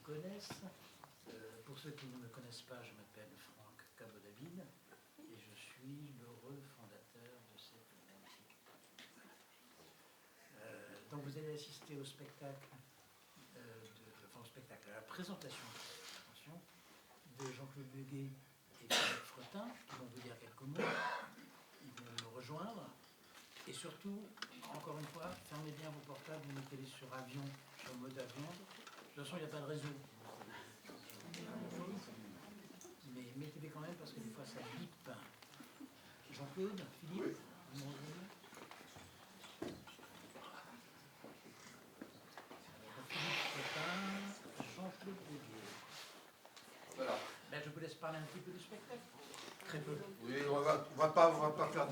connaissent. Pour ceux qui ne me connaissent pas, je m'appelle Franck Cabo-David et je suis l'heureux fondateur de cette magnifique. Donc vous allez assister au spectacle, à la présentation de Jean-Claude Leguet et Philippe Fretin, qui vont vous dire quelques mots. Ils vont me rejoindre. Et surtout, encore une fois, fermez bien vos portables, vous mettez-les sur avion, sur mode avion. De toute façon, il n'y a pas de réseau. Mais mettez-les quand même parce que des fois ça bip. Jean-Claude, Philippe, oui. Bonjour. Philippe Fretin, Jean-Claude Leguet. Voilà. Ben, je vous laisse parler un petit peu du spectacle. Très peu. Oui, on va pas faire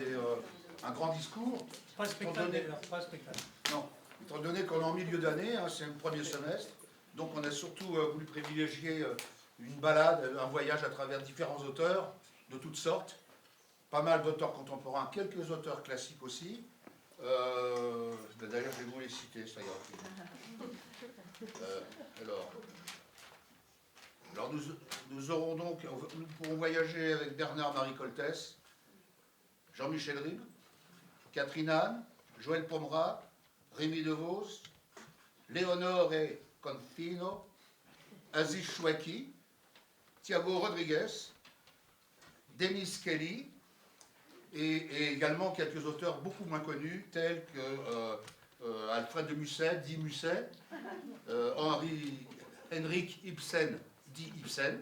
un grand discours. Pas spectacle d'ailleurs, pas spectacle. Non, étant donné qu'on est en milieu d'année, hein, c'est le premier semestre, donc on a surtout voulu privilégier une balade, un voyage à travers différents auteurs de toutes sortes. Pas mal d'auteurs contemporains, quelques auteurs classiques aussi. D'ailleurs, je vais vous les citer, ça ira plus vite. Alors nous aurons donc, nous pourrons voyager avec Bernard-Marie Coltès, Jean-Michel Ribes, Catherine Anne, Joël Pomerat, Rémi DeVos, Léonore et Confino, Aziz Chouaki, Thiago Rodriguez, Denis Kelly, et également quelques auteurs beaucoup moins connus, tels que Alfred de Musset, dit Musset, Henrik Ibsen, dit Ibsen,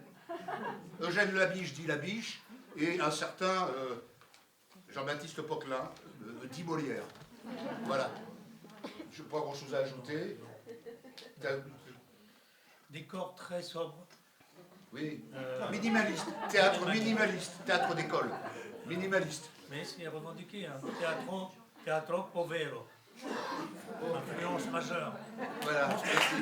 Eugène Labiche, dit Labiche, et un certain Jean-Baptiste Poquelin, dit Molière. Voilà. Je n'ai pas grand-chose à ajouter. Décor très sobre. Oui, minimaliste, théâtre d'école, minimaliste. Mais c'est revendiqué, hein. Teatro povero. Influence majeure. Voilà, merci.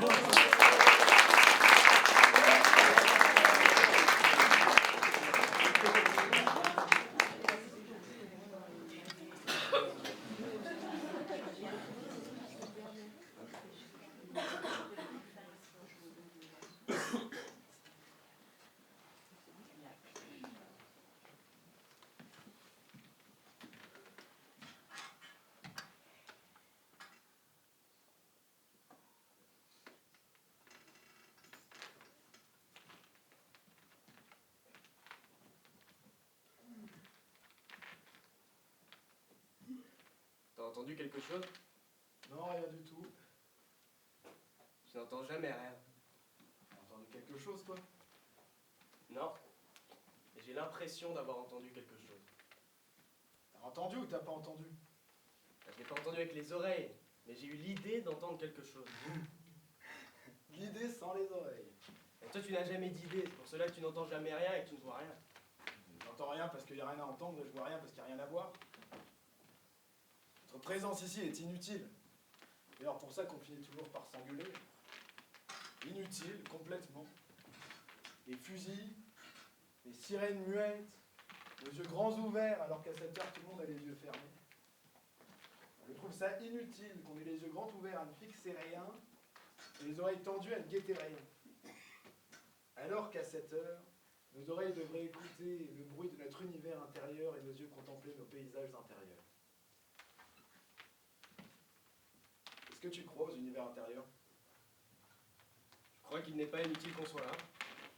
T'as entendu quelque chose? Non, rien du tout. Je n'entends jamais rien. T'as entendu quelque chose, toi? Non. Mais j'ai l'impression d'avoir entendu quelque chose. T'as entendu ou t'as pas entendu? Je l'ai pas entendu avec les oreilles, mais j'ai eu l'idée d'entendre quelque chose. L'idée sans les oreilles. Et toi, tu n'as jamais d'idée, c'est pour cela que tu n'entends jamais rien et que tu ne vois rien. J'entends rien parce qu'il n'y a rien à entendre et je vois rien parce qu'il n'y a rien à voir. Notre présence ici est inutile. D'ailleurs, pour ça qu'on finit toujours par s'engueuler. Inutile, complètement. Les fusils, les sirènes muettes, les yeux grands ouverts alors qu'à cette heure tout le monde a les yeux fermés. Je trouve ça inutile qu'on ait les yeux grands ouverts à ne fixer rien et les oreilles tendues à ne guetter rien. Alors qu'à cette heure, nos oreilles devraient écouter le bruit de notre univers intérieur et nos yeux contempler nos paysages intérieurs. Est-ce que tu crois aux univers intérieurs? Je crois qu'il n'est pas inutile qu'on soit là,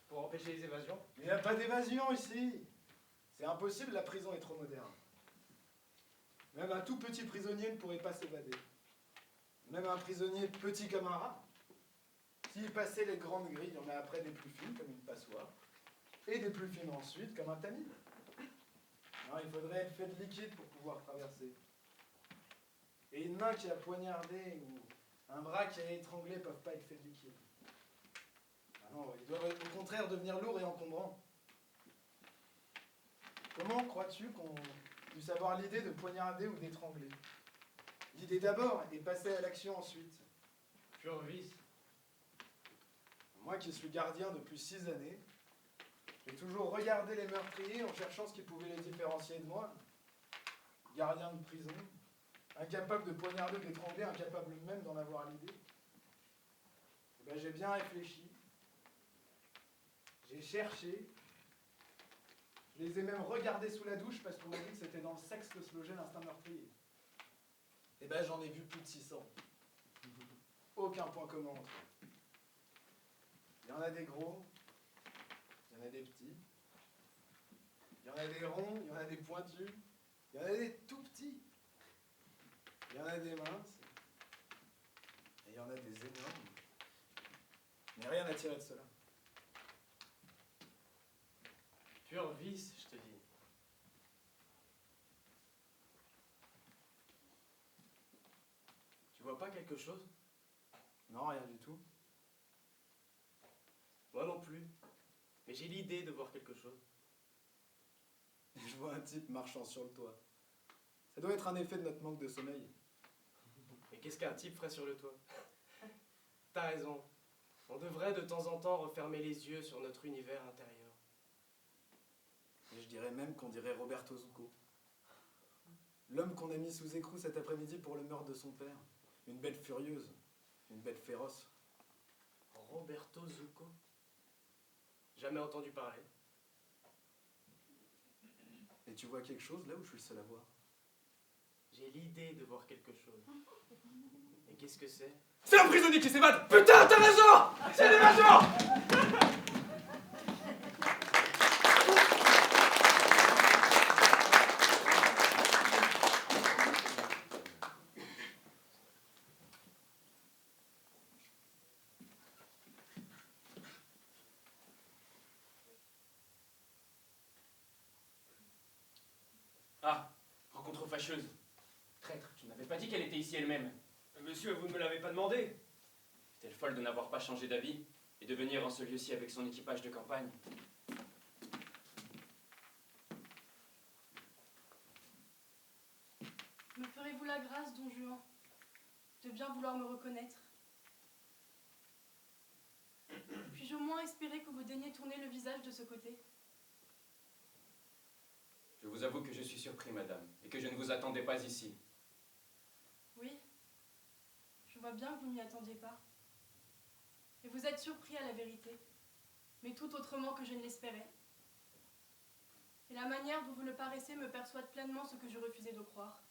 pour empêcher les évasions. Mais il n'y a pas d'évasion ici. C'est impossible, la prison est trop moderne. Même un tout petit prisonnier ne pourrait pas s'évader. Même un prisonnier petit comme un rat. S'il passait les grandes grilles, il y en a après des plus fines, comme une passoire, et des plus fines ensuite, comme un tamis. Alors, il faudrait être fait de liquide pour pouvoir traverser. Et une main qui a poignardé ou un bras qui a étranglé ne peuvent pas être faits de liquide. Ah non, ils doivent au contraire devenir lourds et encombrants. Comment crois-tu qu'on puisse avoir l'idée de poignarder ou d'étrangler? L'idée d'abord et passer à l'action ensuite. Pur vice. Moi qui suis gardien depuis 6 années, j'ai toujours regardé les meurtriers en cherchant ce qui pouvait les différencier de moi. Gardien de prison, incapable de poignarder ou d'étrangler, incapable même d'en avoir l'idée. Eh ben, j'ai bien réfléchi J'ai cherché. Je les ai même regardés sous la douche parce qu'on m'a dit que c'était dans le sexe que se logeait l'instinct meurtrier. Eh ben j'en ai vu plus de 600. Aucun point commun entre eux. Il y en a des gros, il y en a des petits, il y en a des ronds, il y en a des pointus, il y en a des tout petits, il y en a des minces, et il y en a des énormes. Mais rien à tirer de cela. Pur vice, je te dis. Tu vois pas quelque chose? Non, rien du tout. Moi non plus. Mais j'ai l'idée de voir quelque chose. Je vois un type marchant sur le toit. Ça doit être un effet de notre manque de sommeil. Mais qu'est-ce qu'un type ferait sur le toit? T'as raison. On devrait de temps en temps refermer les yeux sur notre univers intérieur. Et je dirais même qu'on dirait Roberto Zucco. L'homme qu'on a mis sous écrou cet après-midi pour le meurtre de son père. Une bête furieuse, une bête féroce. Roberto Zucco? Jamais entendu parler. Et tu vois quelque chose là où je suis le seul à voir? J'ai l'idée de voir quelque chose. Et qu'est-ce que c'est? C'est un prisonnier qui s'évade! Putain, t'as raison! C'est l'évasion! Ah, rencontre fâcheuse. Traître, tu n'avais pas dit qu'elle était ici elle-même. Monsieur, vous ne me l'avez pas demandé. Est-elle folle de n'avoir pas changé d'avis et de venir en ce lieu-ci avec son équipage de campagne? Me ferez-vous la grâce, don Juan, de bien vouloir me reconnaître? Puis-je au moins espérer que vous daigniez tourner le visage de ce côté? Je vous avoue que je suis surpris, madame, et que je ne vous attendais pas ici. Oui, je vois bien que vous ne m'y attendiez pas. Et vous êtes surpris à la vérité, mais tout autrement que je ne l'espérais. Et la manière dont vous le paraissez me persuade pleinement ce que je refusais de croire.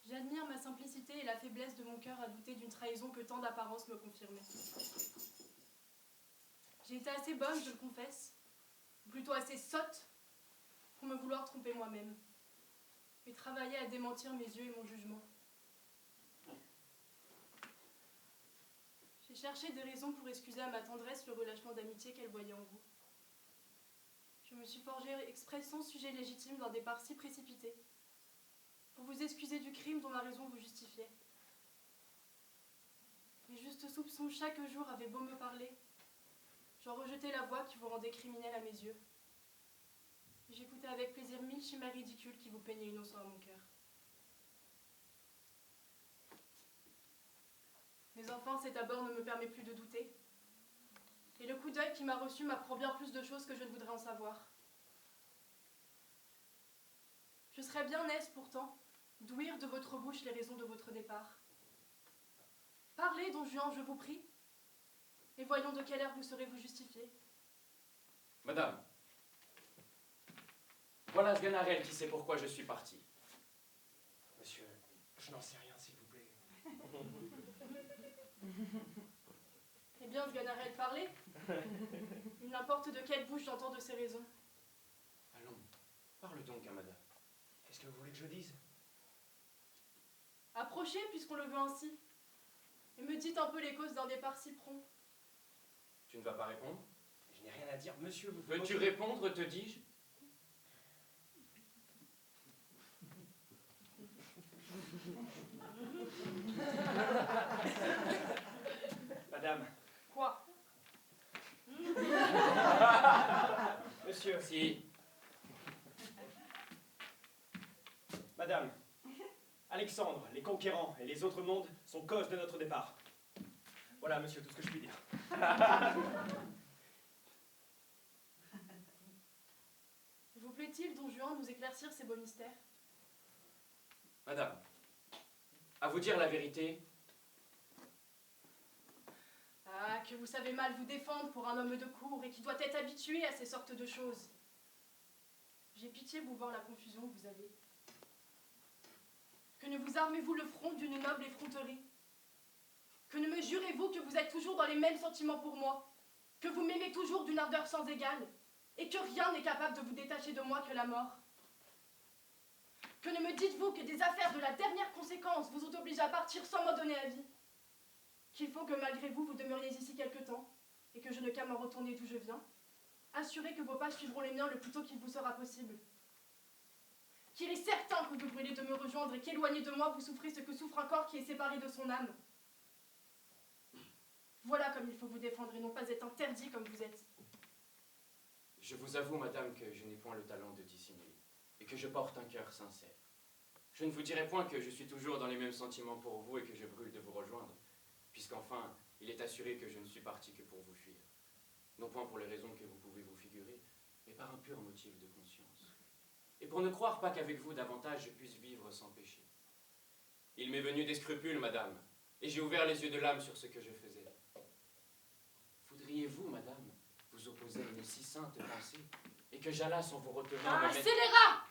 J'admire ma simplicité et la faiblesse de mon cœur à douter d'une trahison que tant d'apparences me confirmaient. J'ai été assez bonne, je le confesse, ou plutôt assez sotte, pour me vouloir tromper moi-même, et travailler à démentir mes yeux et mon jugement. J'ai cherché des raisons pour excuser à ma tendresse le relâchement d'amitié qu'elle voyait en vous. Je me suis forgé exprès sans sujet légitime d'un départ si précipité, pour vous excuser du crime dont ma raison vous justifiait. Les justes soupçons chaque jour avaient beau me parler, j'en rejetais la voix qui vous rendait criminel à mes yeux. J'écoutais avec plaisir 1000 chimères ridicules qui vous peignaient innocent à mon cœur. Mais enfin, cet abord ne me permet plus de douter. Et le coup d'œil qui m'a reçu m'apprend bien plus de choses que je ne voudrais en savoir. Je serais bien aise pourtant d'ouïr de votre bouche les raisons de votre départ. Parlez, don Juan, je vous prie, et voyons de quelle heure vous serez-vous justifié. Madame, voilà Sganarelle qui sait pourquoi je suis parti. Monsieur, je n'en sais rien, s'il vous plaît. Eh bien, Sganarelle, parlez. Il n'importe de quelle bouche j'entends de ces raisons. Allons, parle donc à madame. Qu'est-ce que vous voulez que je dise? Approchez, puisqu'on le veut ainsi, et me dites un peu les causes d'un départ si prompt. Tu ne vas pas répondre? Je n'ai rien à dire, monsieur. Vous Veux-tu répondre, te dis-je? Madame. Quoi? Monsieur. Si. Madame. Alexandre, les conquérants et les autres mondes sont cause de notre départ. Voilà, monsieur, tout ce que je puis dire. Vous plaît-il, don Juan, nous éclaircir ces beaux mystères? Madame, à vous dire la vérité, Ah, que vous savez mal vous défendre pour un homme de cour et qui doit être habitué à ces sortes de choses. J'ai pitié vous voir la confusion que vous avez. Que ne vous armez-vous le front d'une noble effronterie? Que ne me jurez-vous que vous êtes toujours dans les mêmes sentiments pour moi? Que vous m'aimez toujours d'une ardeur sans égale? Et que rien n'est capable de vous détacher de moi que la mort? Que ne me dites-vous que des affaires de la dernière conséquence vous ont obligé à partir sans m'en donner avis? Qu'il faut que malgré vous, vous demeuriez ici quelque temps, et que je n'ai qu'à m'en retourner d'où je viens? Assurez que vos pas suivront les miens le plus tôt qu'il vous sera possible. Qu'il est certain que vous brûlez de me rejoindre et qu'éloigné de moi, vous souffrez ce que souffre un corps qui est séparé de son âme. Voilà comme il faut vous défendre et non pas être interdit comme vous êtes. Je vous avoue, madame, que je n'ai point le talent de dissimuler, et que je porte un cœur sincère. Je ne vous dirai point que je suis toujours dans les mêmes sentiments pour vous et que je brûle de vous rejoindre, puisqu'enfin, il est assuré que je ne suis parti que pour vous fuir. Non point pour les raisons que vous pouvez vous figurer, mais par un pur motif de conscience. Et pour ne croire pas qu'avec vous davantage je puisse vivre sans péché. Il m'est venu des scrupules, madame, et j'ai ouvert les yeux de l'âme sur ce que je faisais. Voudriez-vous, madame, vous opposer à une si sainte pensée, et que j'allasse en vous retenant Ah, me mettre... scélérat!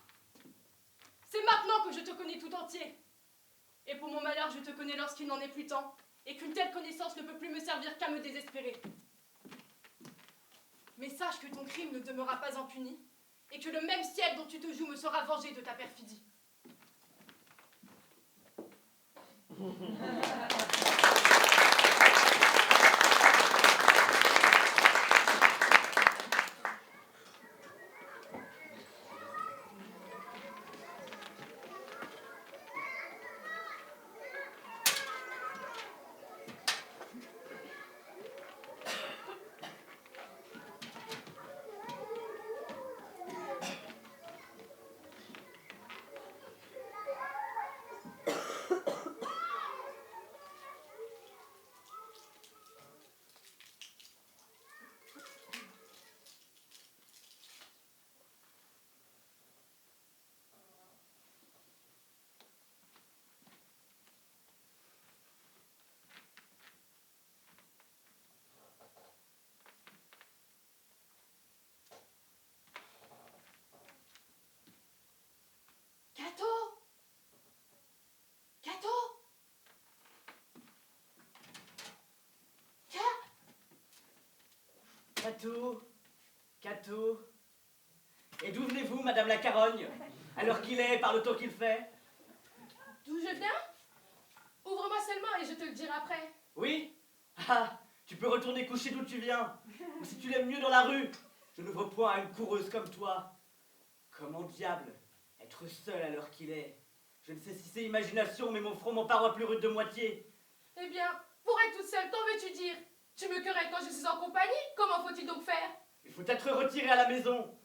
C'est maintenant que je te connais tout entier. Et pour mon malheur, je te connais lorsqu'il n'en est plus temps, et qu'une telle connaissance ne peut plus me servir qu'à me désespérer. Mais sache que ton crime ne demeurera pas impuni, et que le même ciel dont tu te joues me sera vengé de ta perfidie. Cato! Cato! Cato, Cato. Et d'où venez-vous, madame la Carogne? À l'heure qu'il est, par le temps qu'il fait? D'où je viens? Ouvre-moi seulement et je te le dirai après. Oui? Ah, tu peux retourner coucher d'où tu viens. Ou si tu l'aimes mieux dans la rue. Je n'ouvre point à une coureuse comme toi. Comment diable être seul à l'heure qu'il est? Je ne sais si c'est imagination, mais mon front m'en parois plus rude de moitié. Eh bien, pour être toute seule, t'en veux-tu dire? Tu me querelles quand je suis en compagnie? Comment faut-il donc faire? Il faut être retiré à la maison,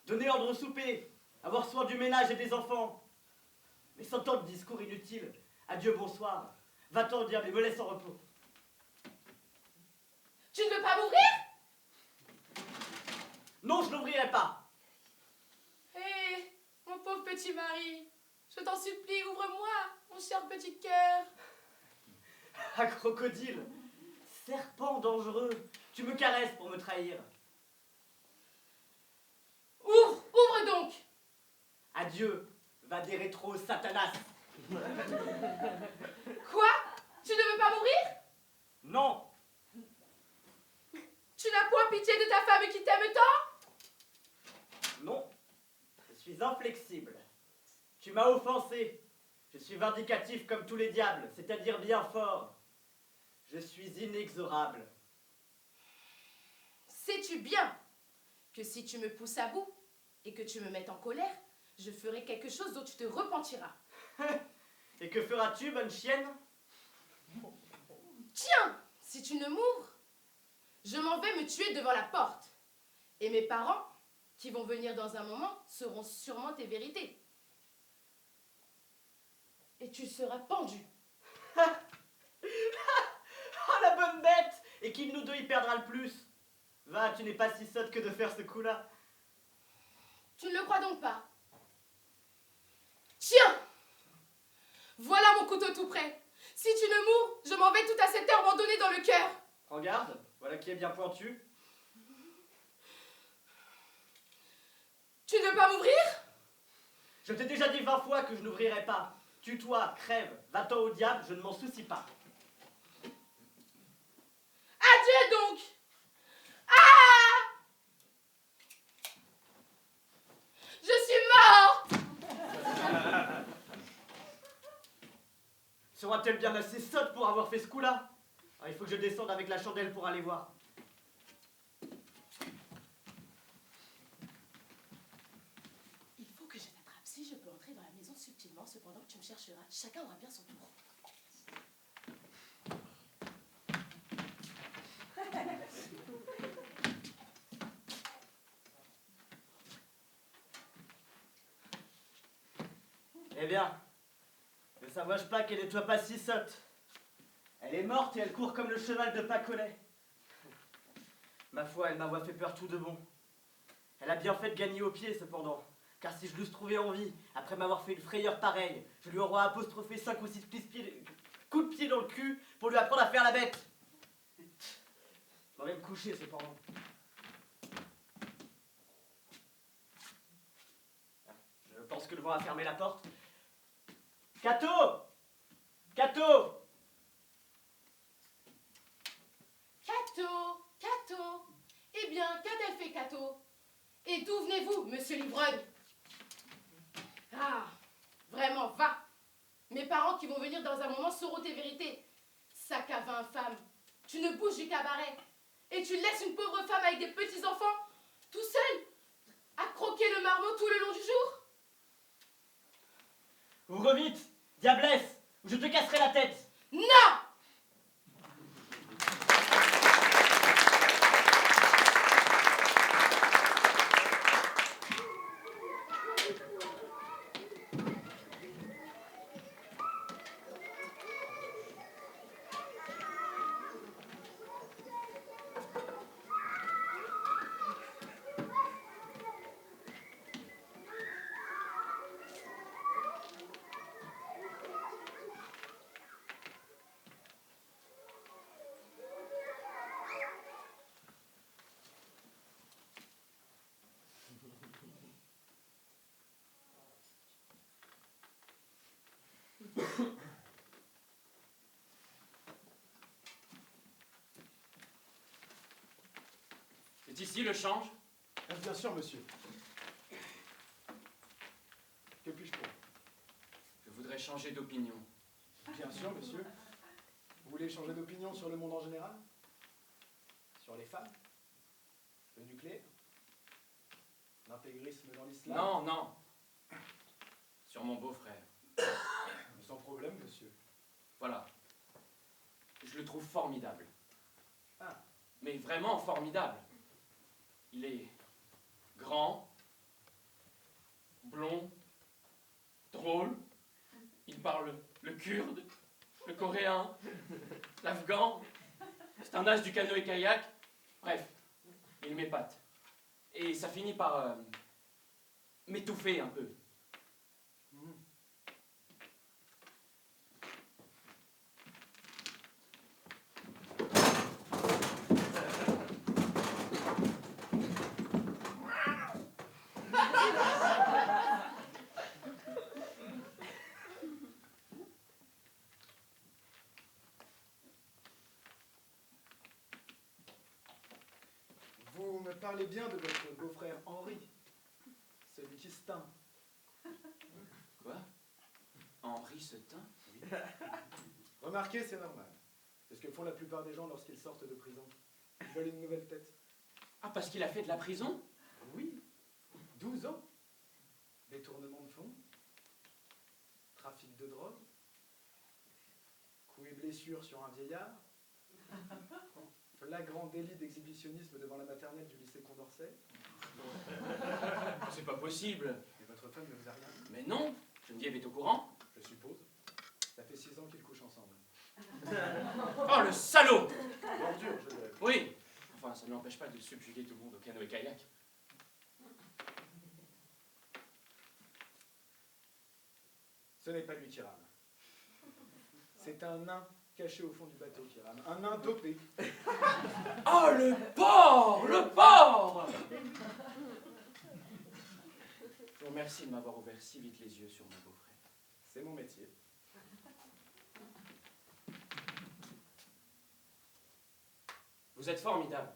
donner ordre au souper, avoir soin du ménage et des enfants. Mais sans tant de discours inutiles, adieu, bonsoir. Va-t'en, diable, et me laisse en repos. Tu ne veux pas m'ouvrir? Non, je n'ouvrirai pas. Eh, mon pauvre petit mari, je t'en supplie, ouvre-moi, mon cher petit cœur. Ah, crocodile, serpent dangereux, tu me caresses pour me trahir. Ouvre, ouvre donc. Adieu, va des rétros, Satanas. Quoi? Tu ne veux pas mourir? Non, Tu n'as point pitié de ta femme qui t'aime tant? non, je suis inflexible. Tu m'as offensé. Je suis vindicatif comme tous les diables, c'est-à-dire bien fort. Je suis inexorable. Sais-tu bien que si tu me pousses à bout et que tu me mettes en colère, je ferai quelque chose dont tu te repentiras. Et que feras-tu, bonne chienne? Tiens, si tu ne m'ouvres, je m'en vais me tuer devant la porte. Et mes parents, qui vont venir dans un moment, sauront sûrement tes vérités. Et tu seras pendu. Oh, la bonne bête! Et qui de nous deux y perdra le plus? Va, tu n'es pas si sotte que de faire ce coup-là. Tu ne le crois donc pas? Tiens! Voilà mon couteau tout prêt. Si tu ne mours, je m'en vais tout à cette heure m'en donner dans le cœur. Prends garde, voilà qui est bien pointu. Tu ne veux pas m'ouvrir? Je t'ai déjà dit 20 fois que je n'ouvrirai pas. Tue-toi, crève, va-t'en au diable, je ne m'en soucie pas. Adieu donc! Ah! Je suis morte! Sera-t-elle bien assez sotte pour avoir fait ce coup-là? Ah, il faut que je descende avec la chandelle pour aller voir. Il faut que je t'attrape. Si je peux entrer dans la maison subtilement, cependant que tu me chercheras, chacun aura bien son tour. Eh bien, ne savoir pas qu'elle ne soit pas si sotte. Elle est morte et elle court comme le cheval de Pacolet. Ma foi, elle m'avoir fait peur tout de bon. Elle a bien fait de gagner au pied, cependant. Car si je l'eusse trouvée en vie, après m'avoir fait une frayeur pareille, je lui aurais apostrophé 5 ou 6 coups de pied dans le cul pour lui apprendre à faire la bête. Je vais me coucher, cependant. Je pense que le vent a fermé la porte. Cato! Cato! Cato! Cato! Eh bien, qu'a-t-elle fait, Cato? Et d'où venez-vous, monsieur l'ivrogne? Ah, vraiment, va! Mes parents qui vont venir dans un moment sauront tes vérités. Sac à vin infâme, tu ne bouges du cabaret. Et tu laisses une pauvre femme avec des petits-enfants, tout seul, à croquer le marmot tout le long du jour? Ouvre vite, diablesse, ou je te casserai la tête. Non! C'est ici le change? Bien sûr, monsieur. Que puis-je pour? Je voudrais changer d'opinion. Bien sûr, monsieur. Vous voulez changer d'opinion sur le monde en général? Sur les femmes? Le nucléaire? L'intégrisme dans l'islam? Non, non. Sur mon beau-frère. Sans problème, monsieur. Voilà. Je le trouve formidable. Ah. Mais vraiment formidable. Il est grand, blond, drôle. Il parle le kurde, le coréen, l'afghan. C'est un as du canoë-kayak. Bref, il m'épate. Et ça finit par m'étouffer un peu. Vous me parlez bien de votre beau-frère Henri, celui qui se teint. Quoi? Henri se teint? Remarquez, c'est normal. C'est ce que font la plupart des gens lorsqu'ils sortent de prison. Ils veulent une nouvelle tête. Ah, parce qu'il a fait de la prison? Oui, 12 ans. Détournement de fonds, trafic de drogue, coups et blessures sur un vieillard, flagrant délit d'exhibitionnisme devant la maternelle du lycée Condorcet. C'est pas possible. Et votre femme ne vous a rien dit? Mais non, Geneviève est au courant. Je suppose. Ça fait 6 ans qu'ils couchent ensemble. Oh, le salaud! Ordure, je dirais. Oui. Enfin, ça ne l'empêche pas de subjuguer tout le monde au canoë-kayak. Ce n'est pas lui qui rame. C'est un nain caché au fond du bateau qui rame. Un nain dopé. Oh, le porc! Le porc! Je vous remercie de m'avoir ouvert si vite les yeux sur mon beau-frère. C'est mon métier. Vous êtes formidable.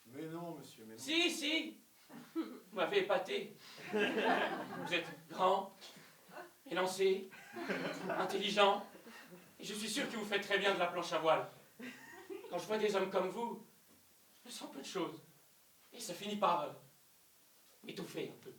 Mais non, monsieur, mais non. Si, si! Vous m'avez épaté. Vous êtes grand, élancé, intelligent, et je suis sûr que vous faites très bien de la planche à voile. Quand je vois des hommes comme vous, je sens peu de choses. Et ça finit par m'étouffer un peu.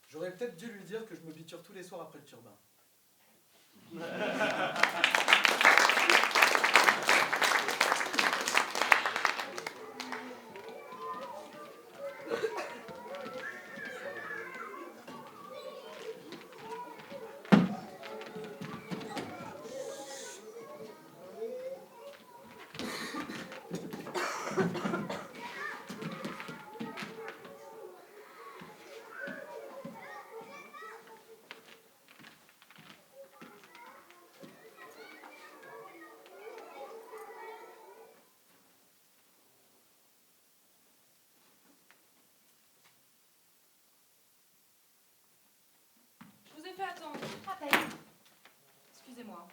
J'aurais peut-être dû lui dire que je me biture tous les soirs après le turbin. Je vous ai fait attendre. À peine. Excusez-moi.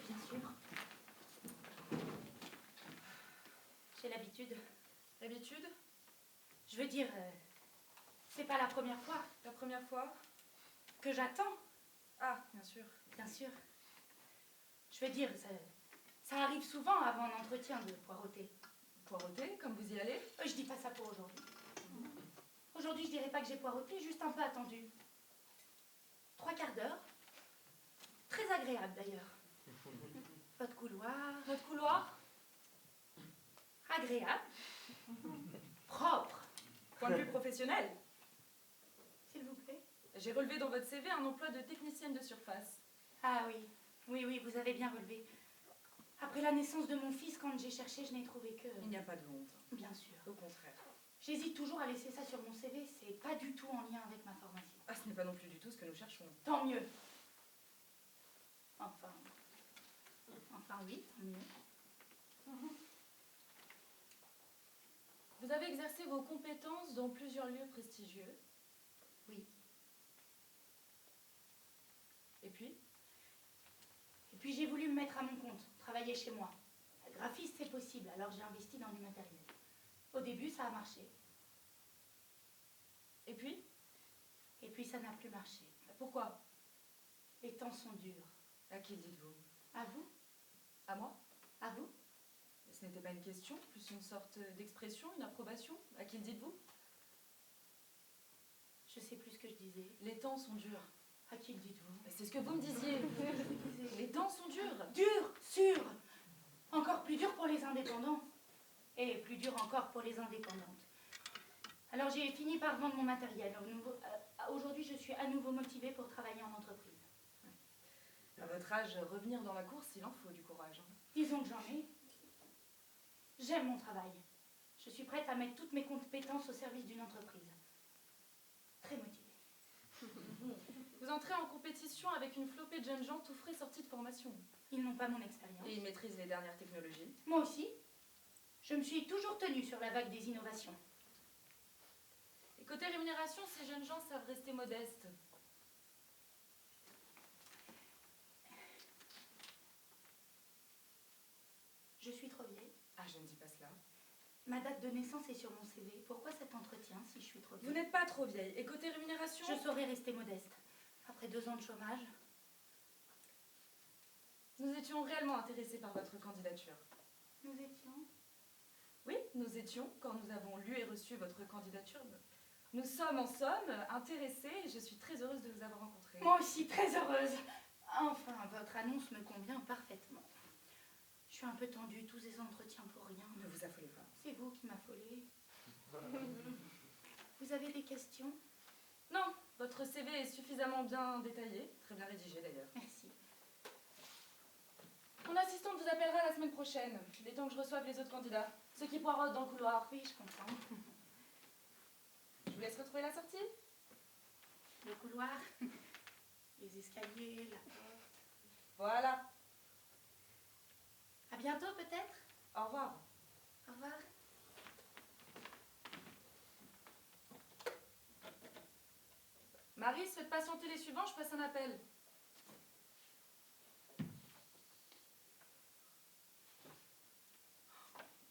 Bien sûr. J'ai l'habitude. D'habitude, Je veux dire, c'est pas la première fois la première fois. que j'attends, Ah, bien sûr. bien sûr. Je veux dire, ça arrive souvent avant un entretien de poireauter. Poireauté, comme vous y allez. Je dis pas ça pour aujourd'hui. Aujourd'hui, je dirais pas que j'ai poireauté, juste un peu attendu. 3/4 d'heure. Très agréable d'ailleurs. Votre couloir. Votre couloir, Agréable. Propre. point de vue professionnel. S'il vous plaît. J'ai relevé dans votre CV un emploi de technicienne de surface. Ah oui. Oui, oui, vous avez bien relevé. Après la naissance de mon fils, quand j'ai cherché, je n'ai trouvé que... Il n'y a pas de honte. Bien sûr. Au contraire. J'hésite toujours à laisser ça sur mon CV, c'est pas du tout en lien avec ma formation. Ah, ce n'est pas non plus du tout ce que nous cherchons. Tant mieux. Enfin oui, tant mieux. Vous avez exercé vos compétences dans plusieurs lieux prestigieux. Oui. Et puis, Et puis j'ai voulu me mettre à mon compte, travailler chez moi. Graphiste, c'est possible, alors j'ai investi dans du matériel. Au début, ça a marché. et puis, Et puis ça n'a plus marché. pourquoi? Les temps sont durs. À qui dites-vous? À vous? À moi? À vous? Ce n'était pas une question, plus une sorte d'expression, une approbation. À qui le dites-vous? Je sais plus ce que je disais. Les temps sont durs. À qui le dites-vous? C'est ce que vous me disiez. Les temps sont durs. Dur, sûr. Encore plus dur pour les indépendants. Et plus dur encore pour les indépendantes. Alors j'ai fini par vendre mon matériel. Aujourd'hui, je suis à nouveau motivée pour travailler en entreprise. À votre âge, revenir dans la course, il en faut du courage. Hein. Disons que j'en ai. J'aime mon travail. Je suis prête à mettre toutes mes compétences au service d'une entreprise. Très motivée. Vous entrez en compétition avec une flopée de jeunes gens tout frais sortis de formation. Ils n'ont pas mon expérience. Et ils maîtrisent les dernières technologies. Moi aussi. Je me suis toujours tenue sur la vague des innovations. Et côté rémunération, ces jeunes gens savent rester modestes. Je suis trop vieille. Ah, je ne dis pas cela. Ma date de naissance est sur mon CV. Pourquoi cet entretien si je suis trop Vous vieille? n'êtes pas trop vieille. Et côté rémunération, Je saurais rester modeste. Après 2 ans de chômage, nous étions réellement intéressés par votre candidature. nous étions... Oui, nous étions, quand nous avons lu et reçu votre candidature. Nous sommes en somme intéressés et je suis très heureuse de vous avoir rencontré. Moi aussi très heureuse. Enfin, votre annonce me convient parfaitement. Je suis un peu tendue, tous ces entretiens pour rien. Ne vous affolez pas. C'est vous qui m'affolez. Vous avez des questions? Non, votre CV est suffisamment bien détaillé, très bien rédigé d'ailleurs. Merci. Mon assistante vous appellera la semaine prochaine. Il est temps que je reçoive les autres candidats. Ceux qui poireautent dans le couloir. Oui, je comprends. Je vous laisse retrouver la sortie. Le couloir, les escaliers, la porte. Voilà. À bientôt peut-être. Au revoir. Au revoir. Marie, faites patienter les suivants, je passe un appel.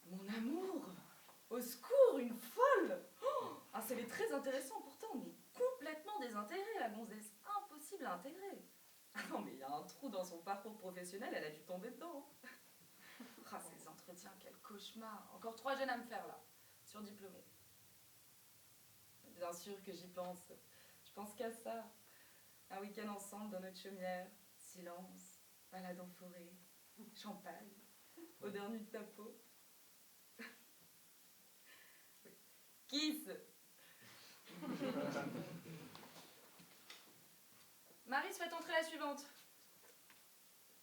Mon amour! Au secours, une folle! Un CV très intéressant pourtant, mais complètement désintégré, la gonzesse. Impossible à intégrer. Ah non, mais il y a un trou dans son parcours professionnel, elle a dû tomber dedans. Ah, ces entretiens, quel cauchemar! Encore 3 jeunes à me faire là, surdiplômés. Bien sûr que j'y pense. Je pense qu'à ça. Un week-end ensemble dans notre chaumière, silence, balade en forêt, champagne, odeur nue de ta peau. Kiss. Marie, faites entrer la suivante.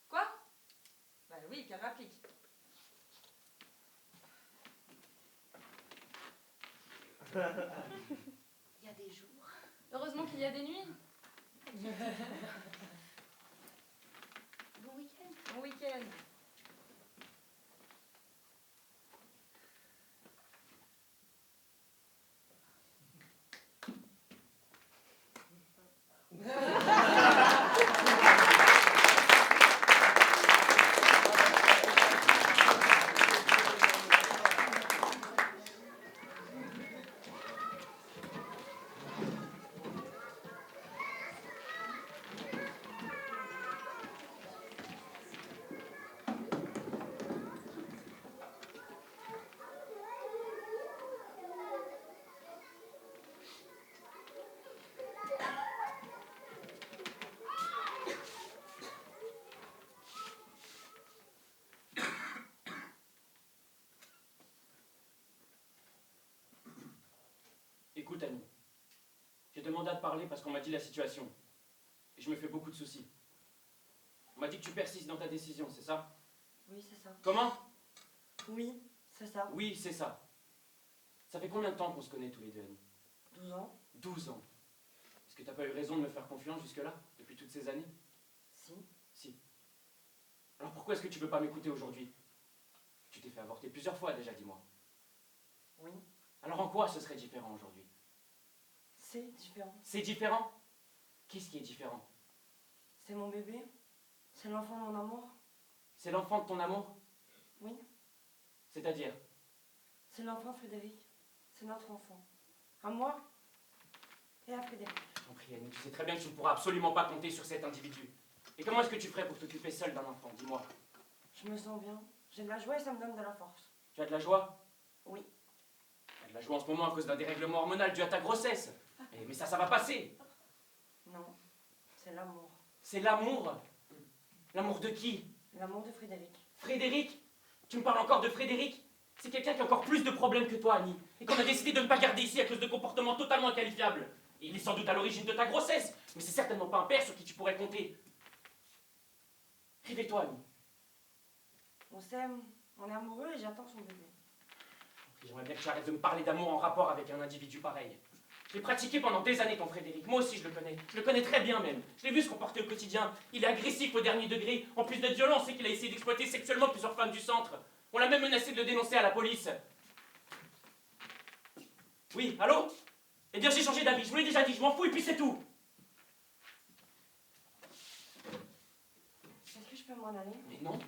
Quoi? Bah oui, qu'elle rapplique. Il y a des jours. Heureusement qu'il y a des nuits. Bon week-end. Bon week-end. Écoute, Annie, j'ai demandé à te parler parce qu'on m'a dit la situation. Et je me fais beaucoup de soucis. On m'a dit que tu persistes dans ta décision, c'est ça? Oui, c'est ça. Comment? Oui, c'est ça. Oui, c'est ça. Ça fait combien de temps qu'on se connaît tous les deux, Annie? 12 ans. 12 ans. Est-ce que t'as pas eu raison de me faire confiance jusque-là, depuis toutes ces années? Si. Si. Alors pourquoi est-ce que tu veux pas m'écouter aujourd'hui? Tu t'es fait avorter plusieurs fois déjà, dis-moi. Oui. Alors en quoi ce serait différent aujourd'hui? C'est différent. C'est différent? Qu'est-ce qui est différent? C'est mon bébé. C'est l'enfant de mon amour. C'est l'enfant de ton amour? Oui. C'est-à-dire? C'est l'enfant de Frédéric. C'est notre enfant. À moi et à Frédéric. Je t'en prie, Annie, tu sais très bien que tu ne pourras absolument pas compter sur cet individu. Et comment est-ce que tu ferais pour t'occuper seule d'un enfant? Dis-moi. Je me sens bien. J'ai de la joie et ça me donne de la force. Tu as de la joie? Oui. Tu as de la joie en ce moment à cause d'un dérèglement hormonal dû à ta grossesse. Mais ça va passer. Non. C'est l'amour. C'est l'amour? L'amour de qui? L'amour de Frédéric. Frédéric? Tu me parles encore de Frédéric? C'est quelqu'un qui a encore plus de problèmes que toi, Annie. Et qu'on a décidé de ne pas garder ici à cause de comportements totalement inqualifiables. Et il est sans doute à l'origine de ta grossesse. Mais c'est certainement pas un père sur qui tu pourrais compter. Réveille-toi, Annie. On s'aime, on est amoureux et j'attends son bébé. J'aimerais bien que tu arrêtes de me parler d'amour en rapport avec un individu pareil. Je l'ai pratiqué pendant des années, ton Frédéric. Moi aussi, je le connais. Je le connais très bien, même. Je l'ai vu se comporter au quotidien. Il est agressif au dernier degré. En plus d'être violent, on sait qu'il a essayé d'exploiter sexuellement plusieurs femmes du centre. On l'a même menacé de le dénoncer à la police. Oui, allô? Eh bien, j'ai changé d'avis. Je vous l'ai déjà dit, je m'en fous et puis c'est tout. Est-ce que je peux m'en aller? Mais non.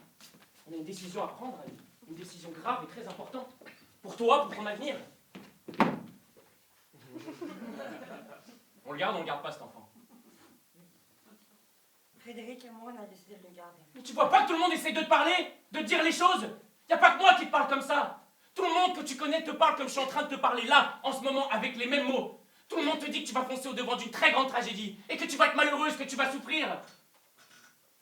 On a une décision à prendre, Annie. Une décision grave et très importante. Pour toi, pour ton avenir. On le garde pas cet enfant. Frédéric et moi, on a décidé de le garder. Mais tu vois pas que tout le monde essaie de te parler? De te dire les choses? Y a pas que moi qui te parle comme ça. Tout le monde que tu connais te parle comme je suis en train de te parler là, en ce moment, avec les mêmes mots. Tout le monde te dit que tu vas foncer au devant d'une très grande tragédie, et que tu vas être malheureuse, que tu vas souffrir.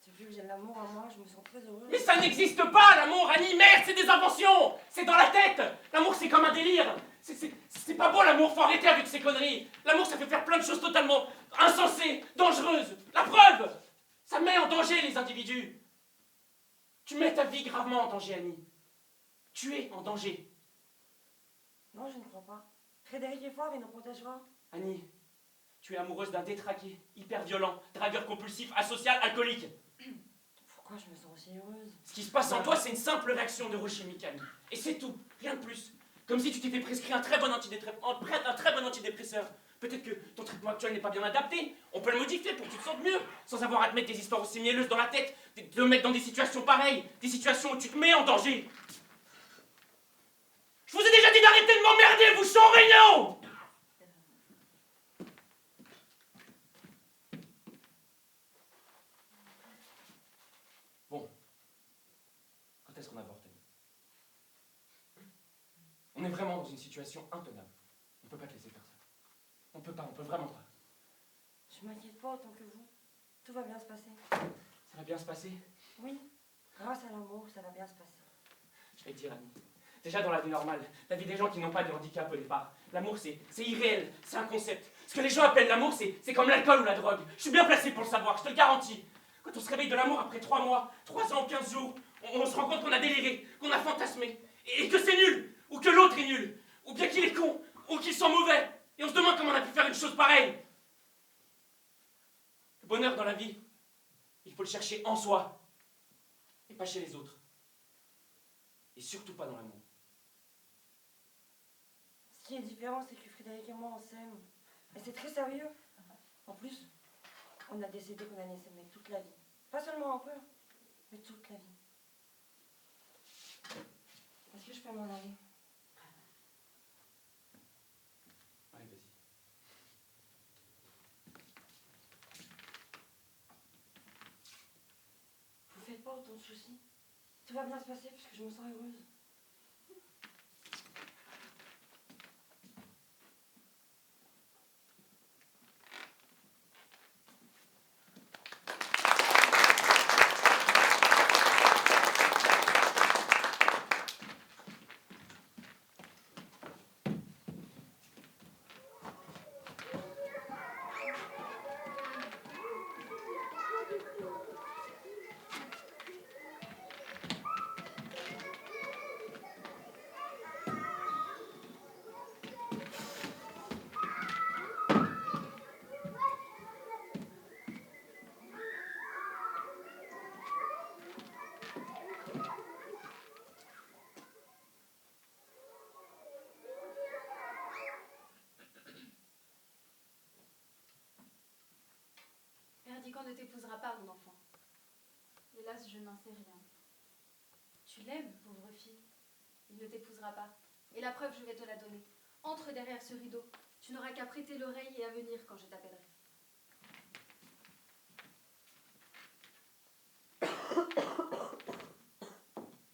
Depuis que j'ai l'amour en moi, je me sens très heureuse. Mais ça n'existe pas, l'amour, Annie, merde, c'est des inventions. C'est dans la tête. L'amour, c'est comme un délire. C'est pas beau, l'amour, faut arrêter avec ces conneries. L'amour, ça fait faire plein de choses totalement insensées, dangereuses. La preuve, ça met en danger les individus. Tu mets ta vie gravement en danger, Annie. Tu es en danger. Non, je ne crois pas. Frédéric est fort, il nous protégera. Annie, tu es amoureuse d'un détraqué, hyper violent, dragueur compulsif, asocial, alcoolique. Pourquoi je me sens aussi heureuse? Ce qui se passe en toi, c'est une simple réaction neurochimique, Annie. Et c'est tout, rien de plus. Comme si tu t'étais prescrit un très bon antidépresseur. Peut-être que ton traitement actuel n'est pas bien adapté. On peut le modifier pour que tu te sentes mieux, sans avoir à te mettre des histoires aussi mielleuses dans la tête, te mettre dans des situations pareilles, des situations où tu te mets en danger. Je vous ai déjà dit d'arrêter de m'emmerder, vous champignons! Bon. Quand est-ce qu'on avorte, Annie? On est vraiment dans une situation intenable. On peut pas te laisser faire ça. On peut vraiment pas. Je m'inquiète pas autant que vous. Tout va bien se passer. Ça va bien se passer? Oui, grâce à l'amour, ça va bien se passer. Je vais te dire, Annie. Déjà dans la vie normale, la vie des gens qui n'ont pas de handicap au départ, l'amour c'est irréel, c'est un concept. Ce que les gens appellent l'amour, c'est comme l'alcool ou la drogue. Je suis bien placé pour le savoir, je te le garantis. Quand on se réveille de l'amour après 3 mois, 3 ans, 15 jours, on se rend compte qu'on a déliré, qu'on a fantasmé, et que c'est nul, ou que l'autre est nul, ou bien qu'il est con, ou qu'il sent mauvais. Et on se demande comment on a pu faire une chose pareille. Le bonheur dans la vie, il faut le chercher en soi, et pas chez les autres. Et surtout pas dans l'amour. Ce qui est différent, c'est que Frédéric et moi, on s'aime. Et c'est très sérieux. En plus, on a décidé qu'on allait s'aimer toute la vie. Pas seulement un peu, mais toute la vie. Est-ce que je peux m'en aller? Allez, vas-y. Vous faites pas autant de soucis. Tout va bien se passer puisque je me sens heureuse. Perdicant ne t'épousera pas, mon enfant. Hélas, je n'en sais rien. Tu l'aimes, pauvre fille. Il ne t'épousera pas. Et la preuve, je vais te la donner. Entre derrière ce rideau. Tu n'auras qu'à prêter l'oreille et à venir quand je t'appellerai.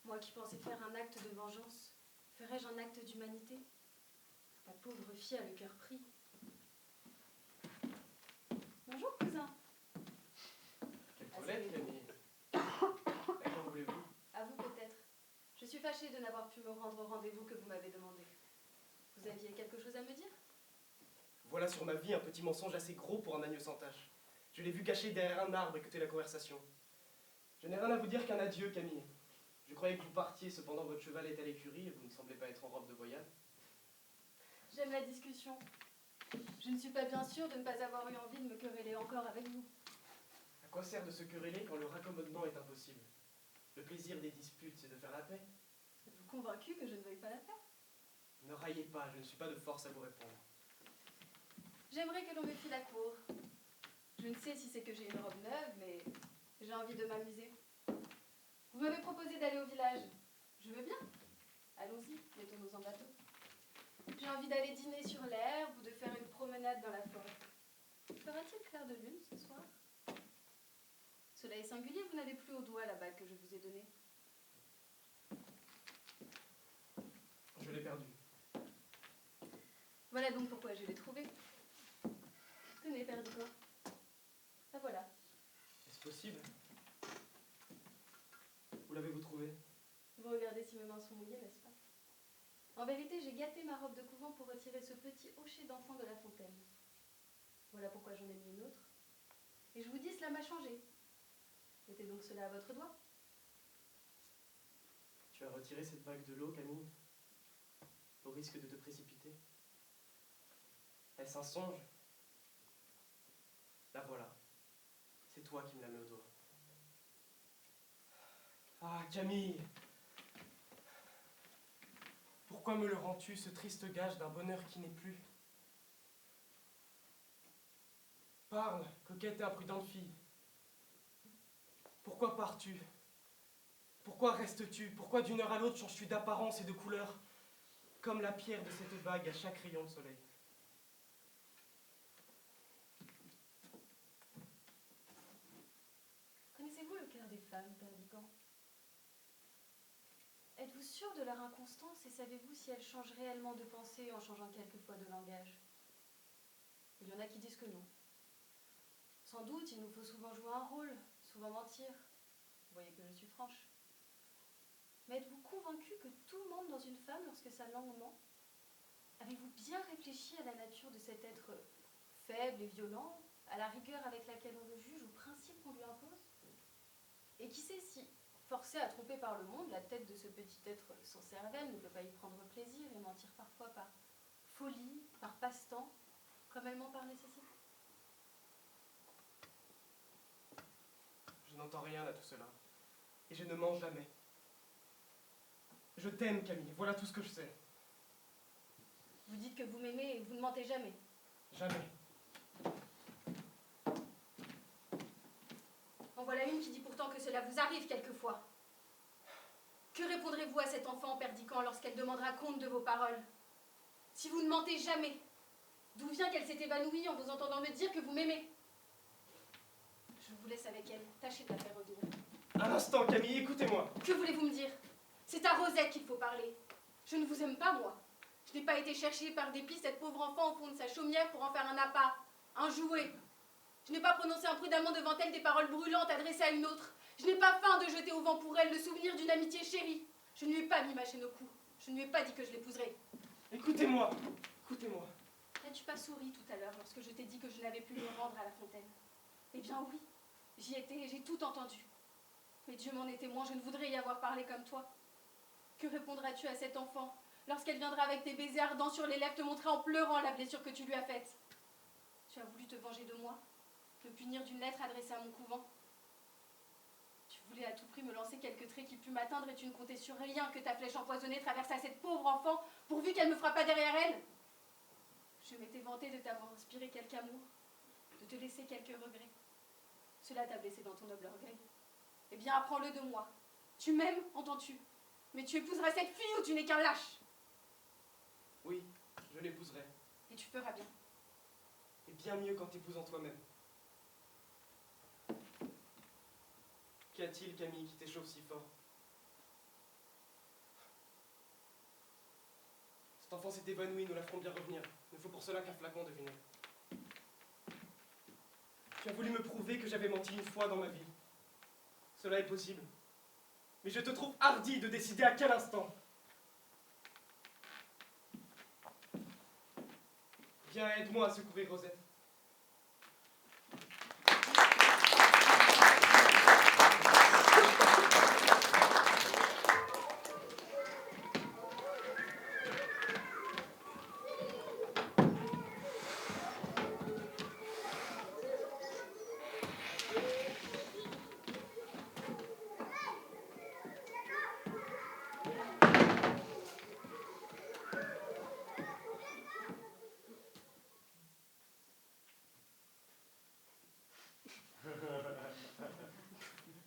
Moi qui pensais faire un acte de vengeance, ferais-je un acte d'humanité? Ta pauvre fille a le cœur pris. Bonjour, cousin. Quelle toilette, Camille. Comment voulez-vous? À vous peut-être. Je suis fâchée de n'avoir pu me rendre au rendez-vous que vous m'avez demandé. Vous aviez quelque chose à me dire? Voilà sur ma vie un petit mensonge assez gros pour un agneau sans tache. Je l'ai vu caché derrière un arbre écouter la conversation. Je n'ai rien à vous dire qu'un adieu, Camille. Je croyais que vous partiez, cependant votre cheval est à l'écurie et vous ne semblez pas être en robe de voyage. J'aime la discussion. Je ne suis pas bien sûre de ne pas avoir eu envie de me quereller encore avec vous. À quoi sert de se quereller quand le raccommodement est impossible? Le plaisir des disputes, c'est de faire la paix. Êtes-vous convaincu que je ne veuille pas la paix? Ne raillez pas, je ne suis pas de force à vous répondre. J'aimerais que l'on me fît la cour. Je ne sais si c'est que j'ai une robe neuve, mais j'ai envie de m'amuser. Vous m'avez proposé d'aller au village. Je veux bien. Allons-y, mettons-nous en bateau. J'ai envie d'aller dîner sur l'herbe ou de faire une promenade dans la forêt. Fera-t-il clair de lune ce soir? Cela est singulier, vous n'avez plus au doigt la bague que je vous ai donnée. Je l'ai perdue. Voilà donc pourquoi je l'ai trouvée. Tenez, perdu quoi? La voilà. Est-ce possible? Où l'avez-vous trouvée? Vous regardez si mes mains sont mouillées, n'est-ce pas? En vérité, j'ai gâté ma robe de couvent pour retirer ce petit hocher d'enfant de la fontaine. Voilà pourquoi j'en ai mis une autre. Et je vous dis, cela m'a changé. Mettez donc cela à votre doigt. Tu as retiré cette vague de l'eau, Camille, au risque de te précipiter. Est-ce un songe? La voilà. C'est toi qui me la mets au doigt. Ah, Camille! Pourquoi me le rends-tu, ce triste gage d'un bonheur qui n'est plus? Parle, coquette et imprudente fille. Pourquoi pars-tu? Pourquoi restes-tu? Pourquoi d'une heure à l'autre changes-tu d'apparence et de couleur, comme la pierre de cette vague à chaque rayon de soleil? Connaissez-vous le cœur des femmes, Père Vigan? Êtes-vous sûr de leur inconstance et savez-vous si elles changent réellement de pensée en changeant quelquefois de langage? Il y en a qui disent que non. Sans doute, il nous faut souvent jouer un rôle, souvent mentir. Vous voyez que je suis franche. Mais êtes-vous convaincu que tout monte dans une femme lorsque sa langue ment? Avez-vous bien réfléchi à la nature de cet être faible et violent, à la rigueur avec laquelle on le juge, aux principes qu'on lui impose? Et qui sait si, forcée à tromper par le monde, la tête de ce petit être sans cervelle ne peut pas y prendre plaisir et mentir parfois par folie, par passe-temps, comme elle ment par nécessité? Je n'entends rien à tout cela. Et je ne mens jamais. Je t'aime, Camille. Voilà tout ce que je sais. Vous dites que vous m'aimez et vous ne mentez jamais. Jamais. En voilà une qui dit pourtant que cela vous arrive quelquefois. Que répondrez-vous à cet enfant perdicant lorsqu'elle demandera compte de vos paroles? Si vous ne mentez jamais, d'où vient qu'elle s'est évanouie en vous entendant me dire que vous m'aimez? Je vous laisse avec elle. Tâchez de la faire revenir. Un instant, Camille, écoutez-moi. Que voulez-vous me dire? C'est à Rosette qu'il faut parler. Je ne vous aime pas, moi. Je n'ai pas été chercher par dépit cette pauvre enfant au fond de sa chaumière pour en faire un appât, un jouet. Je n'ai pas prononcé imprudemment devant elle des paroles brûlantes adressées à une autre. Je n'ai pas faim de jeter au vent pour elle le souvenir d'une amitié chérie. Je ne lui ai pas mis ma chaîne au cou. Je ne lui ai pas dit que je l'épouserais. Écoutez-moi. Écoutez-moi. N'as-tu pas souri tout à l'heure lorsque je t'ai dit que je n'avais pu me rendre à la fontaine? Eh bien oui, j'y étais et j'ai tout entendu. Mais Dieu m'en est témoin, je ne voudrais y avoir parlé comme toi. Que répondras-tu à cet enfant lorsqu'elle viendra avec tes baisers ardents sur les lèvres te montrer en pleurant la blessure que tu lui as faite? Tu as voulu te venger de moi, me punir d'une lettre adressée à mon couvent. Tu voulais à tout prix me lancer quelques traits qui pût m'atteindre et tu ne comptais sur rien que ta flèche empoisonnée traverse à cette pauvre enfant pourvu qu'elle me frappe pas derrière elle. Je m'étais vantée de t'avoir inspiré quelque amour, de te laisser quelques regrets. Cela t'a blessé dans ton noble orgueil. Eh bien, apprends-le de moi. Tu m'aimes, entends-tu? Mais tu épouseras cette fille ou tu n'es qu'un lâche. Oui, je l'épouserai. Et tu feras bien. Et bien mieux qu'en t'épousant toi-même. Qu'y a-t-il, Camille, qui t'échauffe si fort? Cet enfant s'est évanoui, nous la ferons bien revenir. Il ne faut pour cela qu'un flacon de vinaigre. Tu as voulu me prouver que j'avais menti une fois dans ma vie. Cela est possible. Mais je te trouve hardi de décider à quel instant. Viens, aide-moi à secourir Rosette.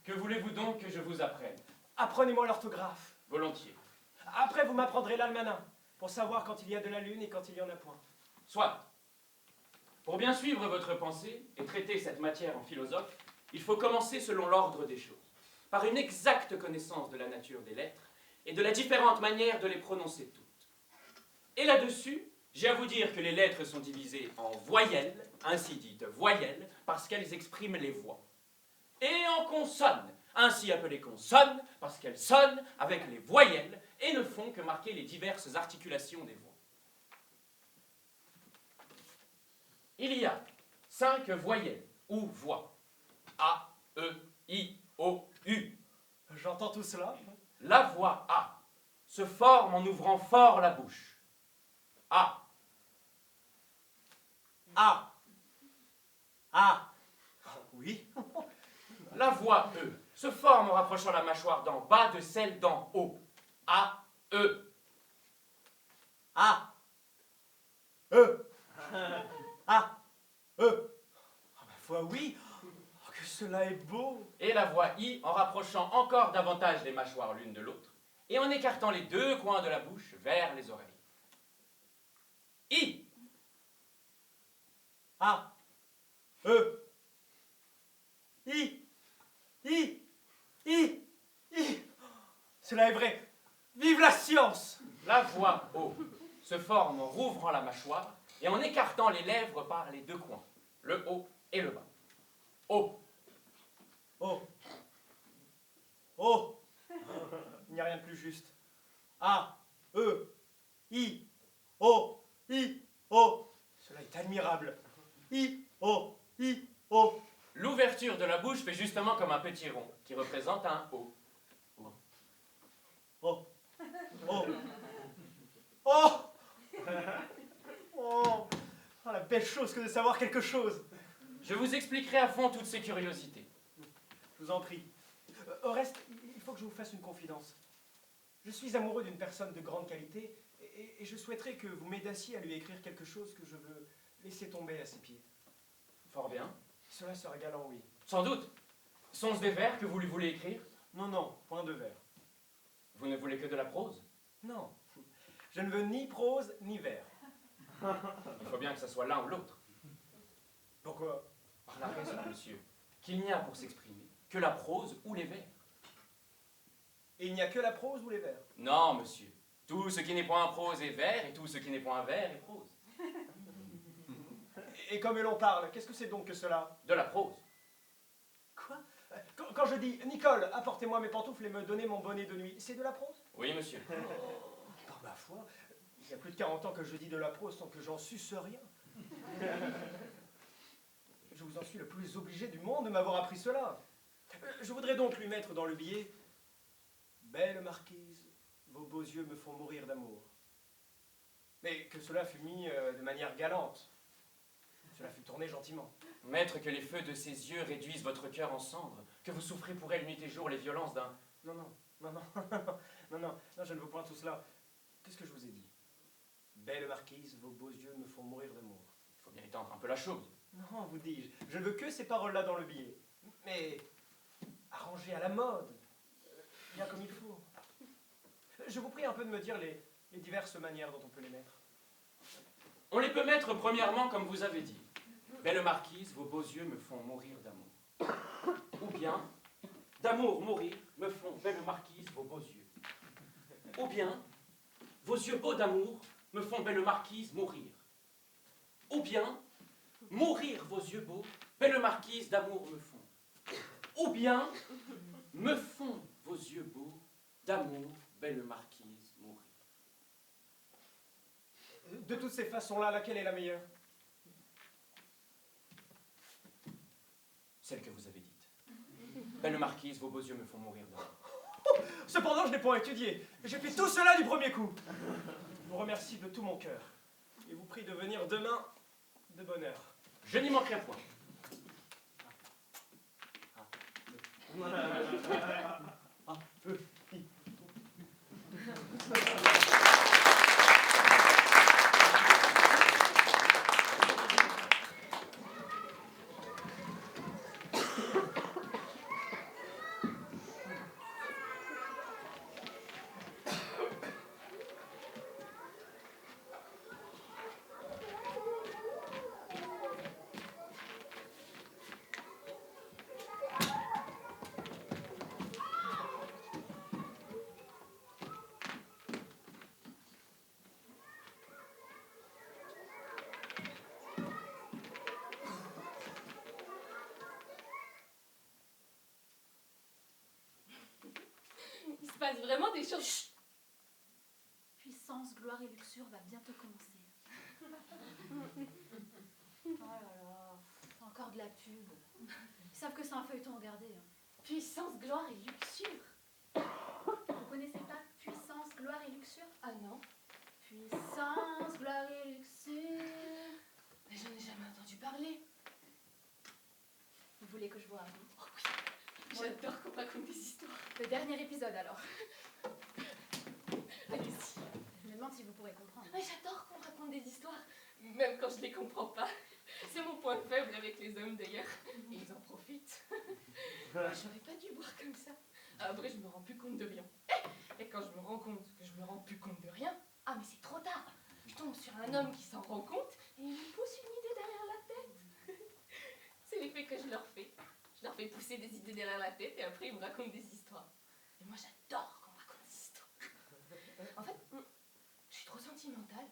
Que voulez-vous donc que je vous apprenne? Apprenez-moi l'orthographe. Volontiers. Après, vous m'apprendrez l'almanach, pour savoir quand il y a de la lune et quand il y en a point. Soit. Pour bien suivre votre pensée et traiter cette matière en philosophe, il faut commencer selon l'ordre des choses, par une exacte connaissance de la nature des lettres et de la différente manière de les prononcer toutes. Et là-dessus, j'ai à vous dire que les lettres sont divisées en voyelles, ainsi dites voyelles, parce qu'elles expriment les voix, et en consonnes, ainsi appelées consonnes, parce qu'elles sonnent avec les voyelles et ne font que marquer les diverses articulations des voix. Il y a 5 voyelles, ou voix. A, E, I, O, U. J'entends tout cela. La voix A se forme en ouvrant fort la bouche. A. A. A. Oui. La voix E se forme en rapprochant la mâchoire d'en bas de celle d'en haut. A, E. A. E. A. E. Ah, ma foi, oui. Oh, que cela est beau. Et la voix I en rapprochant encore davantage les mâchoires l'une de l'autre et en écartant les deux coins de la bouche vers les oreilles. I. A. E. I. I. I. I. Cela est vrai. Vive la science! La voix O se forme en rouvrant la mâchoire et en écartant les lèvres par les deux coins, le haut et le bas. O. Oh. Oh. Il n'y a rien de plus juste. A. E. I. O. I. O. Cela est admirable. I. O. I. O. L'ouverture de la bouche fait justement comme un petit rond qui représente un O. Oh. Oh. Oh. Oh. Oh, la belle chose que de savoir quelque chose. Je vous expliquerai à fond toutes ces curiosités. Je vous en prie. Au reste, il faut que je vous fasse une confidence. Je suis amoureux d'une personne de grande qualité et je souhaiterais que vous m'aidassiez à lui écrire quelque chose que je veux laisser tomber à ses pieds. Fort bien. Cela serait galant, oui. Sans doute. Sont-ce des vers que vous lui voulez écrire? Non, non, point de vers. Vous ne voulez que de la prose? Non. Je ne veux ni prose ni vers. Il faut bien que ce soit l'un ou l'autre. Pourquoi? Par la raison, monsieur, qu'il n'y a pour s'exprimer que la prose ou les vers. Et il n'y a que la prose ou les vers? Non, monsieur. Tout ce qui n'est point prose est vers, et tout ce qui n'est point vers est prose. Et comme l'on parle, qu'est-ce que c'est donc que cela? De la prose. Quoi? Quand je dis, Nicole, apportez-moi mes pantoufles et me donnez mon bonnet de nuit, c'est de la prose? Oui, monsieur. Par ma foi, il y a plus de 40 ans que je dis de la prose sans que j'en suce rien. Je vous en suis le plus obligé du monde de m'avoir appris cela. Je voudrais donc lui mettre dans le billet « Belle marquise, vos beaux yeux me font mourir d'amour ». Mais que cela fût mis de manière galante. Cela fut tourné gentiment. Maître, que les feux de ses yeux réduisent votre cœur en cendres, que vous souffrez pour elle nuit et jour les violences d'un... Non, non, non, non, non, non, non, je ne veux point tout cela. Qu'est-ce que je vous ai dit? Belle marquise, vos beaux yeux me font mourir d'amour. Il faut bien étendre un peu la chose. Non, vous dis-je, je ne veux que ces paroles-là dans le billet. Mais arrangées à la mode, bien comme il faut. Je vous prie un peu de me dire les diverses manières dont on peut les mettre. On les peut mettre premièrement comme vous avez dit. Belle marquise, vos beaux yeux me font mourir d'amour. Ou bien, d'amour mourir me font, belle marquise, vos beaux yeux. Ou bien, vos yeux beaux d'amour me font, belle marquise, mourir. Ou bien, mourir vos yeux beaux, belle marquise d'amour me font. Ou bien, me font vos yeux beaux d'amour, belle marquise, mourir. De toutes ces façons-là, laquelle est la meilleure? Celle que vous avez dite. Belle marquise, vos beaux yeux me font mourir d'amour. Cependant, je n'ai point étudié. J'ai fait tout cela du premier coup. Je vous remercie de tout mon cœur. Et vous prie de venir demain de bonne heure. Je n'y manquerai point. Il se passe vraiment des choses. Chut. Puissance, gloire et luxure va bientôt commencer. Oh là là, encore de la pub. Ils savent que c'est un feuilleton à regarder. Puissance, gloire et luxure. Vous connaissez pas Puissance, gloire gloire et luxure? Ah non, Puissance, gloire et luxure. mais j'en ai jamais entendu parler. Vous voulez que je vois avant? Oh oui, j'adore qu'on raconte des histoires. Le dernier épisode alors. Allez-y. Je me demande si vous pourrez comprendre. Mais j'adore qu'on raconte des histoires, même quand je les comprends pas. C'est mon point faible avec les hommes d'ailleurs, et ils en profitent. J'aurais pas dû boire comme ça. Après, je me rends plus compte de rien. Et quand je me rends compte que je me rends plus compte de rien, ah mais c'est trop tard. Je tombe sur un homme qui s'en rend compte et il me pousse une idée derrière la tête. C'est l'effet que je leur fais. Je leur fais pousser des idées derrière la tête et après ils me racontent des histoires. Et moi j'adore qu'on me raconte des histoires. En fait, je suis trop sentimentale.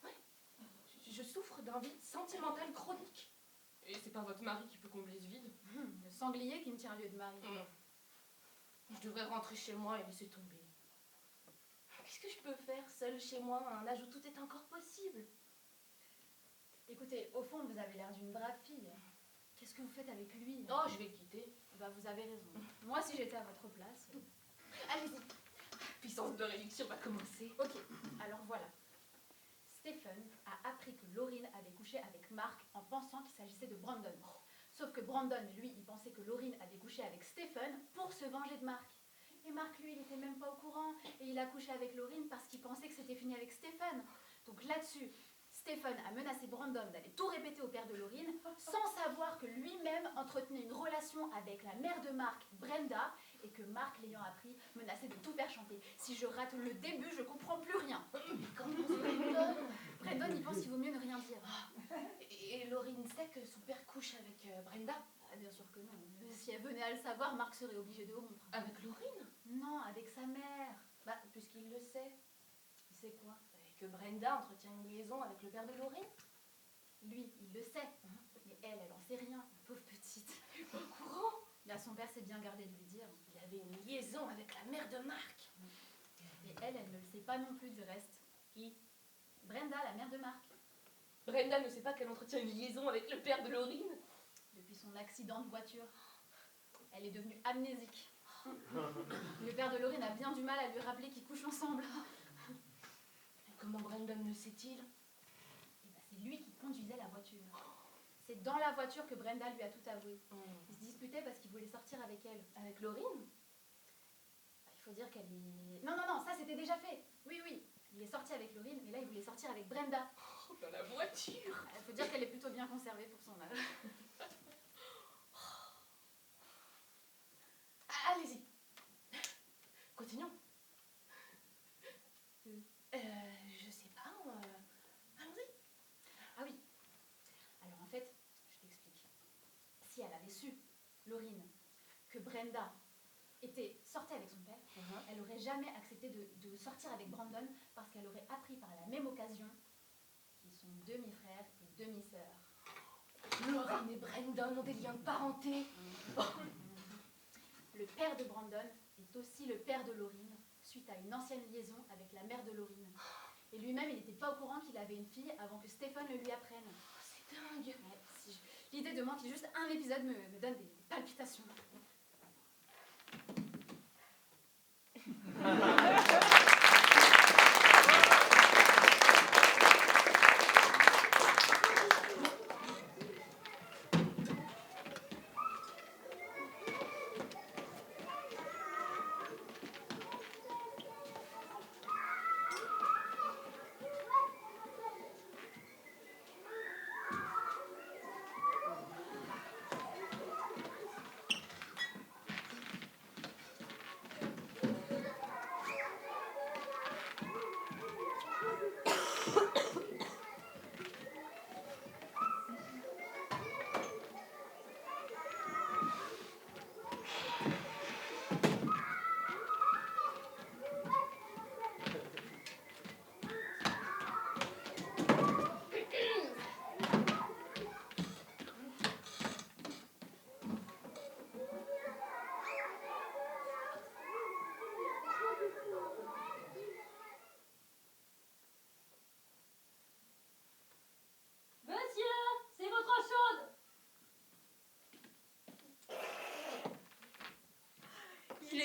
Ouais. Je souffre d'un vide sentimental chronique. Et c'est pas votre mari qui peut combler ce vide. Le sanglier qui me tient lieu de mari. Je devrais rentrer chez moi et laisser tomber. Qu'est-ce que je peux faire seule chez moi à un âge où tout est encore possible? Écoutez, au fond, vous avez l'air d'une brave fille. Qu'est-ce que vous faites avec lui? Oh, je vais le quitter. Bah, vous avez raison. Moi, si j'étais à votre place... Allez-y. Puissance de réduction va commencer. Ok, alors voilà. Stephen a appris que Lauryn avait couché avec Mark en pensant qu'il s'agissait de Brandon. Sauf que Brandon, lui, il pensait que Lauryn avait couché avec Stephen pour se venger de Mark. Et Mark, lui, il n'était même pas au courant. Et il a couché avec Lauryn parce qu'il pensait que c'était fini avec Stephen. Donc là-dessus, Stephen a menacé Brandon d'aller tout répéter au père de Lauryn, sans savoir que lui-même entretenait une relation avec la mère de Mark, Brenda, et que Mark, l'ayant appris, menaçait de tout faire chanter. Si je rate le début, je comprends plus rien. Mais comment Brandon? Brandon, il pense qu'il vaut mieux ne rien dire. Et Lauryn sait que son père couche avec Brenda? Ah, bien sûr que non. Si elle venait à le savoir, Mark serait obligé de rompre. Avec Lauryn? Non, avec sa mère. Bah, puisqu'il le sait. Il sait quoi? Et que Brenda entretient une liaison avec le père de Lauryn? Lui, il le sait. Mais elle en sait rien, la pauvre petite. Elle est pas au courant. Là, son père s'est bien gardé de lui dire. Il avait une liaison avec la mère de Mark. Et elle ne le sait pas non plus du reste. Qui? Brenda, la mère de Mark. Brenda ne sait pas qu'elle entretient une liaison avec le père de Lauryn. Depuis son accident de voiture, elle est devenue amnésique. Le père de Lauryn a bien du mal à lui rappeler qu'ils couchent ensemble. Et comment Brandon le sait-il? Et ben, c'est lui qui conduisait la voiture. C'est dans la voiture que Brenda lui a tout avoué. Ils se disputaient parce qu'il voulait sortir avec elle. Avec Lauryn? Il faut dire qu'elle est... Non, ça c'était déjà fait. Oui. Il est sorti avec Lauryn, mais là il voulait sortir avec Brenda. Oh, dans la voiture. Il faut dire qu'elle est plutôt bien conservée pour son âge. Allez-y. Continuons. Je sais pas, allons-y. Ah oui. Alors en fait, je t'explique. Si elle avait su, Lauryn, que Brenda sortait avec son père, elle aurait jamais accepté de sortir avec Brandon parce qu'elle aurait appris par la même occasion qu'ils sont demi-frères et demi-sœurs. Lauryn et Brandon ont des liens de parenté. Le père de Brandon est aussi le père de Lauryn, suite à une ancienne liaison avec la mère de Lauryn. Et lui-même, il n'était pas au courant qu'il avait une fille avant que Stephen le lui apprenne. C'est dingue. Ouais, l'idée de manquer juste un épisode me donne des palpitations.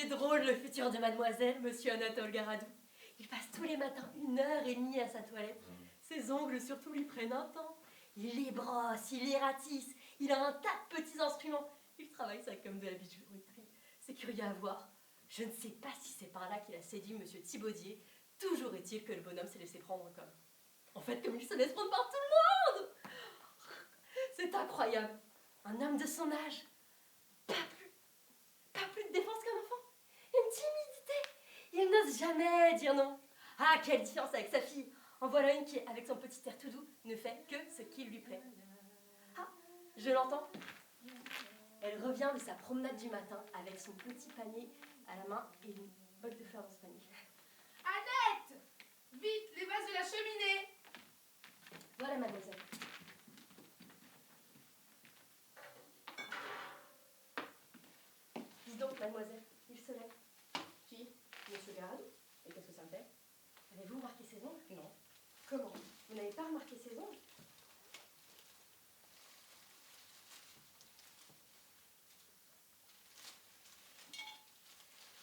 est drôle, le futur de mademoiselle, monsieur Anatole Garadou. Il passe tous les matins 1h30 à sa toilette. Ses ongles surtout lui prennent un temps. Il les brosse, il les ratisse, il a un tas de petits instruments. Il travaille ça comme de la bijouterie. C'est curieux à voir. Je ne sais pas si c'est par là qu'il a séduit monsieur Thibaudier. Toujours est-il que le bonhomme s'est laissé prendre comme... En fait, comme il se laisse prendre par tout le monde. C'est incroyable. Un homme de son âge. Pas plus de défense qu'un enfant. Une timidité. Il n'ose jamais dire non. Ah, quelle différence avec sa fille. En voilà une qui, avec son petit air tout doux, ne fait que ce qui lui plaît. Ah, je l'entends. Elle revient de sa promenade du matin avec son petit panier à la main et une botte de fleurs dans ce panier. Annette! Vite, les vases de la cheminée! Voilà, mademoiselle. Dis donc, mademoiselle, il se lève. Qui? Monsieur Garadou? Et qu'est-ce que ça me fait? Avez-vous remarqué ses ongles? Non. Comment? Vous n'avez pas remarqué ses ongles?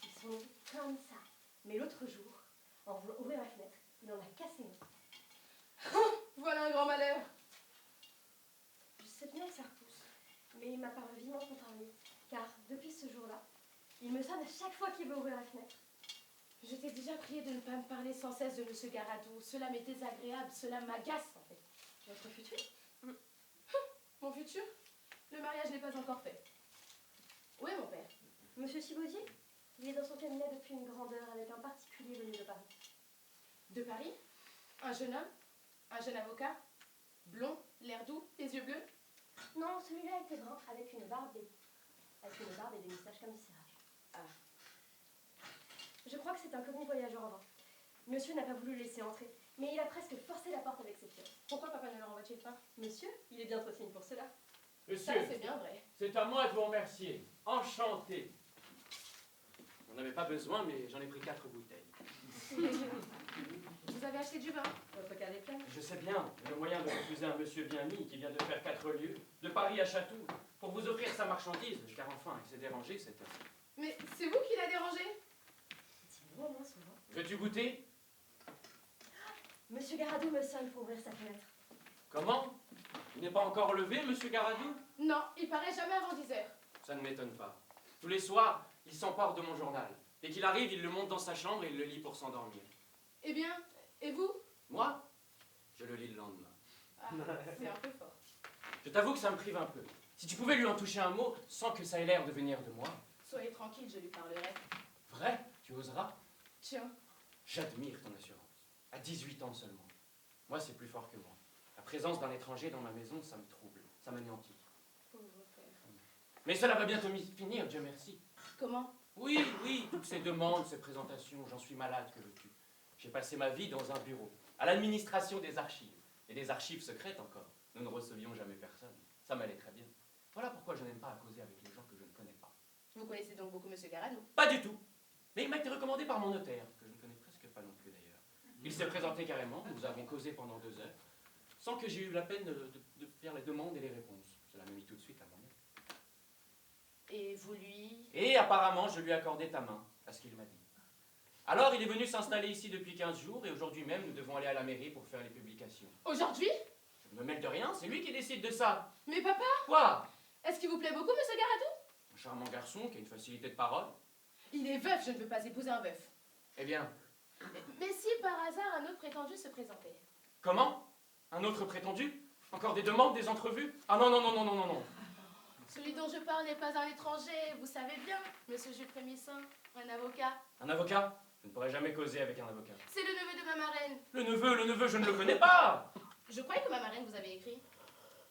Ils sont comme ça. Mais l'autre jour, en voulant ouvrir la fenêtre, il en a cassé un. Voilà un grand malheur! Je sais bien que ça repousse, mais il m'a paru vivement contrarié, car depuis ce jour-là, il me sonne à chaque fois qu'il veut ouvrir la fenêtre. Je t'ai déjà prié de ne pas me parler sans cesse de monsieur Garadou. Cela m'est désagréable, cela m'agace en fait. Votre futur? Mon futur? Le mariage n'est pas encore fait. Où est mon père? Monsieur Thibaudier? Il est dans son cabinet depuis une grande heure avec un particulier venu de Paris. De Paris? Un jeune homme? Un jeune avocat? Blond, l'air doux, les yeux bleus? Non, celui-là était brun, avec une barbe et des moustaches comme du cirage. Ah. Je crois que c'est un commis voyageur en vain. Monsieur n'a pas voulu le laisser entrer, mais il a presque forcé la porte avec ses pieds. Pourquoi papa ne le renvoie-t-il pas? Monsieur, il est bien trop fine pour cela. Monsieur, Ça, c'est bien vrai. c'est à moi de vous remercier. Enchanté. On n'avait pas besoin, mais j'en ai pris 4 bouteilles. Vous avez acheté du vin? Votre cave est pleine. Je sais bien, le moyen de refuser un monsieur bien mis qui vient de faire 4 lieues, de Paris à Chatou, pour vous offrir sa marchandise, car enfin, il s'est dérangé cette heure. Mais c'est vous qui l'a dérangé? Dis-moi, moi, souvent. Veux-tu goûter? Monsieur Garadou me sonne pour ouvrir sa fenêtre. Comment? Il n'est pas encore levé, monsieur Garadou? Non, il paraît jamais avant 10 heures. Ça ne m'étonne pas. Tous les soirs, il s'empare de mon journal. Dès qu'il arrive, il le monte dans sa chambre et il le lit pour s'endormir. Eh bien, et vous? Moi, je le lis le lendemain. Ah, c'est un peu fort. Je t'avoue que ça me prive un peu. Si tu pouvais lui en toucher un mot sans que ça ait l'air de venir de moi. Soyez tranquille, je lui parlerai. Vrai? Tu oseras? Tiens. J'admire ton assurance. À 18 ans seulement. Moi, c'est plus fort que moi. La présence d'un étranger dans ma maison, ça me trouble. Ça m'anéantit. Pauvre père. Mais cela va bientôt finir, Dieu merci. Comment? Oui, toutes ces demandes, ces présentations, j'en suis malade, que veux-tu? J'ai passé ma vie dans un bureau, à l'administration des archives. Et des archives secrètes encore. Nous ne recevions jamais personne. Ça m'allait très bien. Voilà pourquoi je n'aime pas à causer avec les gens que je ne connais pas. Vous connaissez donc beaucoup monsieur Garadou? Pas du tout. Mais il m'a été recommandé par mon notaire, que je ne connais presque pas non plus d'ailleurs. Il s'est présenté carrément, nous avons causé pendant 2 heures, sans que j'ai eu la peine de faire les demandes et les réponses. Cela m'a mis tout de suite à mon aise. Et vous lui... Et apparemment, je lui ai accordé ta main, à ce qu'il m'a dit. Alors, il est venu s'installer ici depuis 15 jours, et aujourd'hui même, nous devons aller à la mairie pour faire les publications. Aujourd'hui? Je ne me mêle de rien, c'est lui qui décide de ça. Mais papa? Quoi? Est-ce qu'il vous plaît beaucoup, monsieur Garadou? Un charmant garçon qui a une facilité de parole. Il est veuf, je ne veux pas épouser un veuf. Eh bien, Mais si par hasard un autre prétendu se présentait? comment? Un autre prétendu? Encore des demandes, des entrevues? Ah non, non, non, non, non, non, non. Celui dont je parle n'est pas un étranger, vous savez bien, monsieur Jules Frémissant, un avocat. Un avocat? Je ne pourrais jamais causer avec un avocat. C'est le neveu de ma marraine. Le neveu, je ne le connais pas. Je croyais que ma marraine vous avait écrit.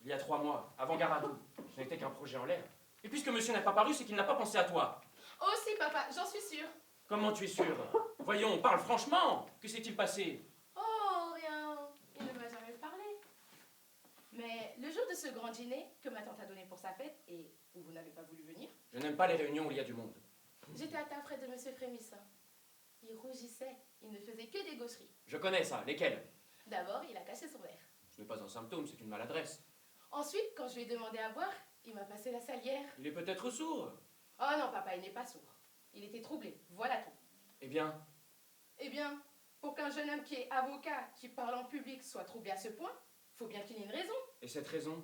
Il y a 3 mois, avant Garadou. Ce n'était qu'un projet en l'air. Et puisque monsieur n'a pas paru, c'est qu'il n'a pas pensé à toi. Oh si, papa, j'en suis sûre. Comment tu es sûr? Voyons, parle franchement. Que s'est-il passé? Oh, rien. Il ne m'a jamais parlé. Mais le jour de ce grand dîner que ma tante a donné pour sa fête et où vous n'avez pas voulu venir, Je n'aime pas les réunions où il y a du monde. j'étais à table près de monsieur Frémissant. Il rougissait, il ne faisait que des gaucheries. Je connais ça. Lesquelles? D'abord, il a cassé son verre. Ce n'est pas un symptôme, c'est une maladresse. Ensuite, quand je lui ai demandé à boire, il m'a passé la salière. Il est peut-être sourd. Oh non, papa, il n'est pas sourd. Il était troublé, voilà tout. Eh bien, Eh bien, pour qu'un jeune homme qui est avocat, qui parle en public, soit troublé à ce point, faut bien qu'il ait une raison. et cette raison,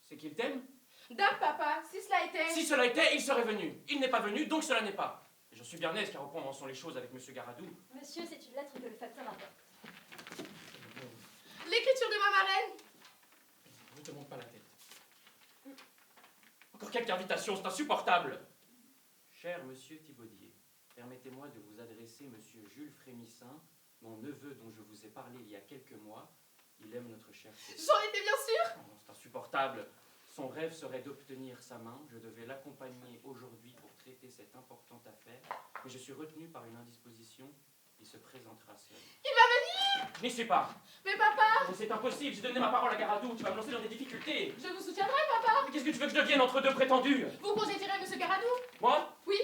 c'est qu'il t'aime? Dame, papa, si cela était... Si cela était, il serait venu. Il n'est pas venu, donc cela n'est pas. Et j'en suis bien aise, car au point où en sont les choses avec Monsieur Garadou. Monsieur, c'est une lettre que le facteur m'apporte. L'écriture de ma marraine. Ne te monte pas la tête. Encore quelques invitations, c'est insupportable. Cher Monsieur Thibaudier, permettez-moi de vous adresser Monsieur Jules Frémissin, mon neveu dont je vous ai parlé il y a quelques mois. Il aime notre cher fils. J'en étais bien sûre. Oh, c'est insupportable. Son rêve serait d'obtenir sa main. Je devais l'accompagner aujourd'hui pour traiter cette importante affaire, mais je suis retenu par une indisposition. Il se présentera seul. Il va venir. Je n'y suis pas. Mais papa. Oh, c'est impossible, j'ai donné ma parole à Garadou. Tu vas me lancer dans des difficultés. Je vous soutiendrai, papa. Mais qu'est-ce que tu veux que je devienne entre deux prétendus? Vous congédierez Monsieur Garadou? Moi? Oui.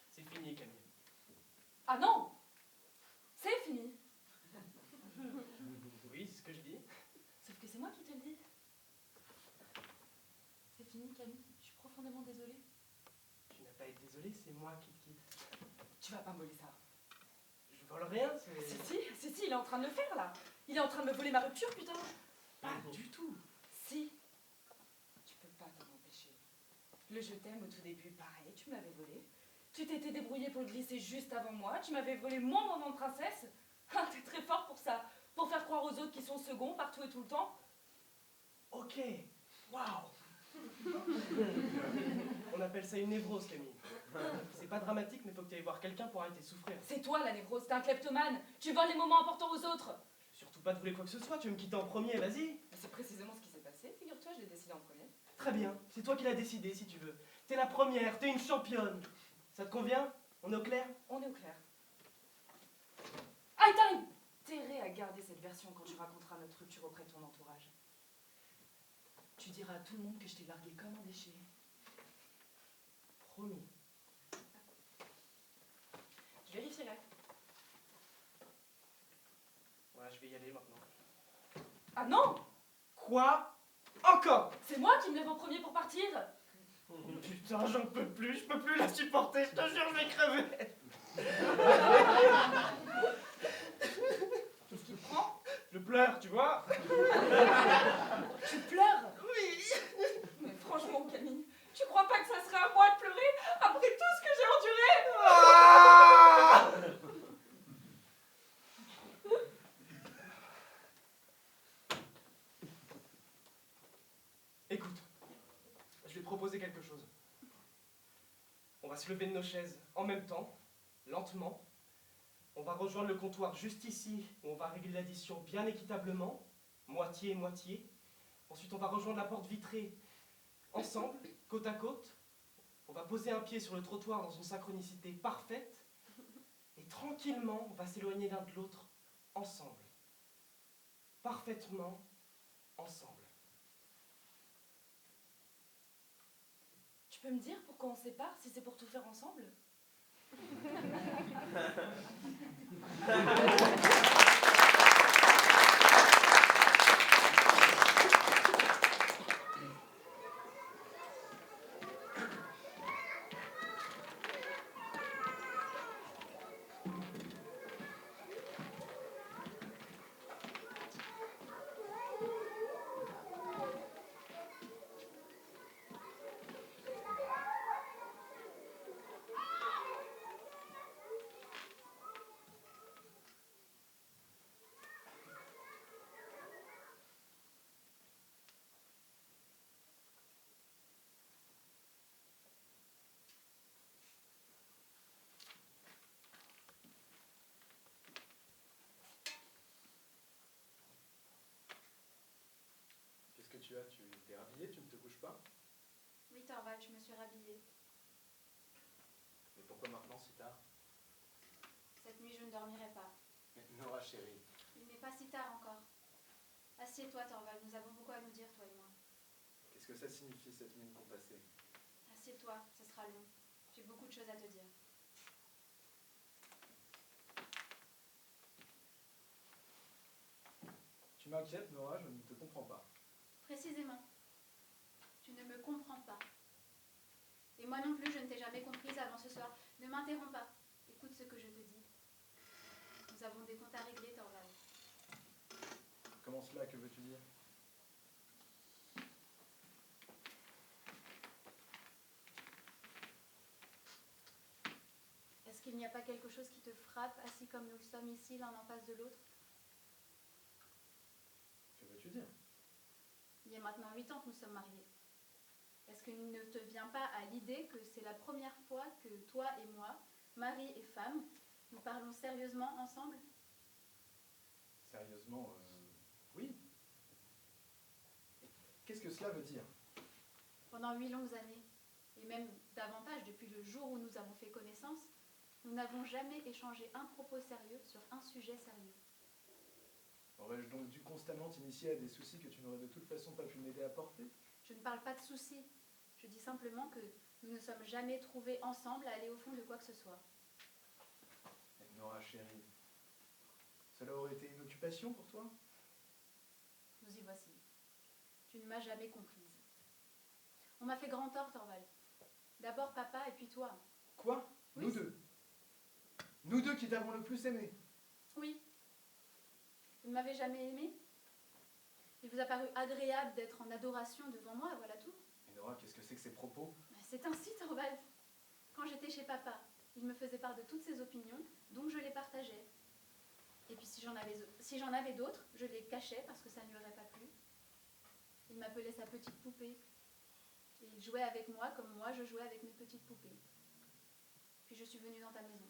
C'est fini, Camille. Ah non! C'est fini! Oui, c'est ce que je dis. Sauf que c'est moi qui te le dis. C'est fini, Camille. Je suis profondément désolée. Tu n'as pas été désolé, c'est moi qui te quitte. Tu vas pas me voler ça. Je vole rien, c'est... Si, il est en train de le faire, là. Il est en train de me voler ma rupture, putain. Pas du tout. Si. Tu peux pas t'en empêcher. Le je t'aime au tout début, pareil, tu me l'avais volé. Tu t'étais débrouillé pour le glisser juste avant moi. Tu m'avais volé mon moment de princesse. Ah, t'es très fort pour ça. Pour faire croire aux autres qu'ils sont seconds partout et tout le temps. Ok. Waouh. On appelle ça une névrose, Camille. C'est pas dramatique, mais faut que tu ailles voir quelqu'un pour arrêter de souffrir. C'est toi la névrose, t'es un kleptomane. Tu voles les moments importants aux autres. Surtout pas de voler quoi que ce soit, tu veux me quitter en premier, vas-y. C'est précisément ce qui s'est passé. Figure-toi, je l'ai décidé en premier. Très bien, c'est toi qui l'as décidé si tu veux. T'es la première, t'es une championne. Ça te convient? On est au clair? On est au clair. Ah, t'as intérêt à garder cette version quand tu raconteras notre rupture auprès de ton entourage. Tu diras à tout le monde que je t'ai largué comme un déchet. Promis. Je vérifierai. Ouais, je vais y aller maintenant. Ah non! Quoi? Encore? C'est moi qui me lève en premier pour partir. Putain, j'en peux plus, je peux plus la supporter, je te jure, je vais crever. Qu'est-ce qui te prend? Je pleure, tu vois? Tu pleures? Oui. Mais franchement, Camille, tu crois pas que ça serait à moi de pleurer après tout ce que j'ai enduré? Ah! Écoute, je vais te proposer quelque chose. On va se lever de nos chaises en même temps, lentement. On va rejoindre le comptoir juste ici, où on va régler l'addition bien équitablement, moitié et moitié. Ensuite, on va rejoindre la porte vitrée ensemble, côte à côte. On va poser un pied sur le trottoir dans une synchronicité parfaite. Et tranquillement, on va s'éloigner l'un de l'autre, ensemble. Parfaitement ensemble. Tu peux me dire pourquoi on se sépare si c'est pour tout faire ensemble? tu as? Tu t'es rhabillé, tu ne te couches pas? Oui, Thorvald, je me suis rhabillée. Mais pourquoi maintenant si tard? Cette nuit, je ne dormirai pas. Mais Nora chérie, Il n'est pas si tard encore. Assieds-toi, Thorvald, nous avons beaucoup à nous dire, toi et moi. qu'est-ce que ça signifie cette mine compassée? Assieds-toi, ce sera long. J'ai beaucoup de choses à te dire. Tu m'inquiètes Nora, je ne te comprends pas. Précisément. Tu ne me comprends pas. Et moi non plus, je ne t'ai jamais comprise avant ce soir. Ne m'interromps pas. Écoute ce que je te dis. Nous avons des comptes à régler, Thorvald. Comment cela, que veux-tu dire? Est-ce qu'il n'y a pas quelque chose qui te frappe, assis comme nous le sommes ici, l'un en face de l'autre? Que veux-tu dire? Il y a maintenant 8 ans que nous sommes mariés. Est-ce qu'il ne te vient pas à l'idée que c'est la première fois que toi et moi, mari et femme, nous parlons sérieusement ensemble? Sérieusement, oui. Qu'est-ce que cela veut dire? Pendant 8 longues années, et même davantage depuis le jour où nous avons fait connaissance, nous n'avons jamais échangé un propos sérieux sur un sujet sérieux. Aurais-je donc dû constamment t'initier à des soucis que tu n'aurais de toute façon pas pu m'aider à porter? Je ne parle pas de soucis. Je dis simplement que nous ne sommes jamais trouvés ensemble à aller au fond de quoi que ce soit. Mais Nora chérie, cela aurait été une occupation pour toi? Nous y voici. Tu ne m'as jamais comprise. On m'a fait grand tort, Thorvald. D'abord papa et puis toi. Quoi? Oui, Nous deux? Nous deux qui t'avons le plus aimé? Oui. Vous ne m'avez jamais aimé? Il vous a paru agréable d'être en adoration devant moi, voilà tout. Mais Nora, qu'est-ce que c'est que ces propos? C'est ainsi, Thorvald. Quand j'étais chez papa, il me faisait part de toutes ses opinions, donc je les partageais. Et puis si j'en avais d'autres, je les cachais parce que ça ne lui aurait pas plu. Il m'appelait sa petite poupée. Et il jouait avec moi comme moi je jouais avec mes petites poupées. Puis je suis venue dans ta maison.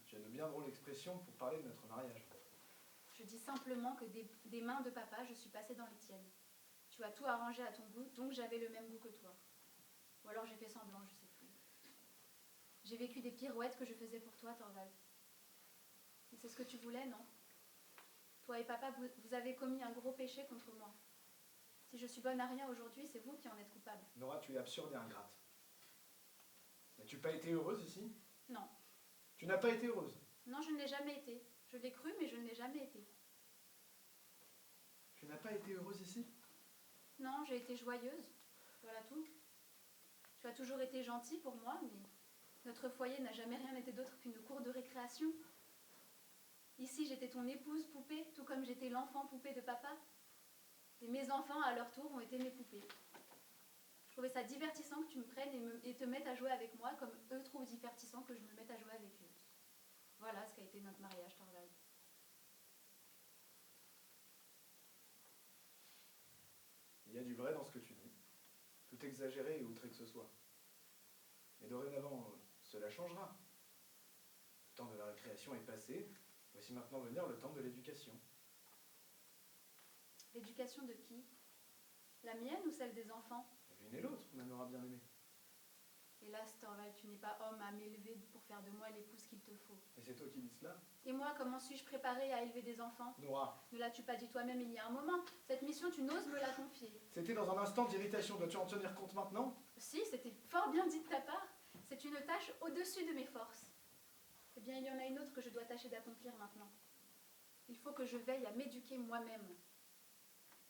Tu as de bien drôles expressions pour parler de notre mariage. Je dis simplement que des mains de papa, je suis passée dans les tiennes. Tu as tout arrangé à ton goût, donc j'avais le même goût que toi. Ou alors j'ai fait semblant, je sais plus. J'ai vécu des pirouettes que je faisais pour toi, Thorvald. Et c'est ce que tu voulais, non? Toi et papa, vous avez commis un gros péché contre moi. Si je suis bonne à rien aujourd'hui, c'est vous qui en êtes coupable. Nora, tu es absurde et ingrate. N'as-tu pas été heureuse ici? Non. Tu n'as pas été heureuse? Non, je ne l'ai jamais été. Je l'ai cru, mais je ne l'ai jamais été. Tu n'as pas été heureuse ici? Non, j'ai été joyeuse. Voilà tout. Tu as toujours été gentil pour moi, mais notre foyer n'a jamais rien été d'autre qu'une cour de récréation. Ici, j'étais ton épouse poupée, tout comme j'étais l'enfant poupée de papa. Et mes enfants, à leur tour, ont été mes poupées. Je trouvais ça divertissant que tu me prennes et te mettes à jouer avec moi, comme eux trouvent divertissant que je me mette à jouer avec eux. Voilà ce qu'a été notre mariage, Thorvald. Il y a du vrai dans ce que tu dis. Tout exagéré et outré que ce soit. Mais dorénavant, cela changera. Le temps de la récréation est passé. Voici maintenant venir le temps de l'éducation. L'éducation de qui? La mienne ou celle des enfants? L'une et l'autre, ma Nora bien-aimée. Hélas, Thorvald, tu n'es pas homme à m'élever pour faire de moi l'épouse qu'il te faut. Et c'est toi qui dis cela? Et moi, comment suis-je préparée à élever des enfants? Nora, Ne l'as-tu pas dit toi-même il y a un moment? Cette mission, tu n'oses me la confier. c'était dans un instant d'irritation. Dois-tu en tenir compte maintenant? Si, c'était fort bien dit de ta part. C'est une tâche au-dessus de mes forces. Eh bien, il y en a une autre que je dois tâcher d'accomplir maintenant. Il faut que je veille à m'éduquer moi-même.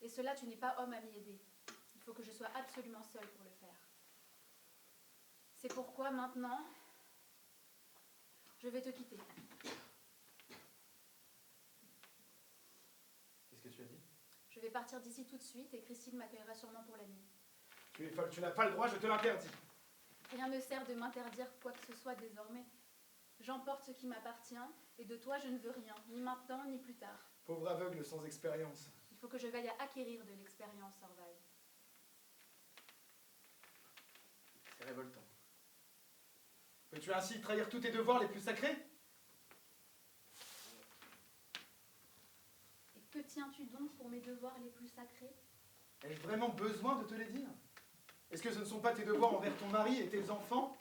Et cela, tu n'es pas homme à m'y aider. Il faut que je sois absolument seule pour le faire. C'est pourquoi maintenant, je vais te quitter. Qu'est-ce que tu as dit? Je vais partir d'ici tout de suite et Christine m'accueillera sûrement pour la nuit. Tu es folle, tu n'as pas le droit, je te l'interdis. Rien ne sert de m'interdire quoi que ce soit désormais. J'emporte ce qui m'appartient et de toi je ne veux rien, ni maintenant ni plus tard. Pauvre aveugle sans expérience. Il faut que je veille à acquérir de l'expérience, Thorvald. C'est révoltant. Peux-tu ainsi trahir tous tes devoirs les plus sacrés? Et que tiens-tu donc pour mes devoirs les plus sacrés? Ai-je vraiment besoin de te les dire? Est-ce que ce ne sont pas tes devoirs envers ton mari et tes enfants?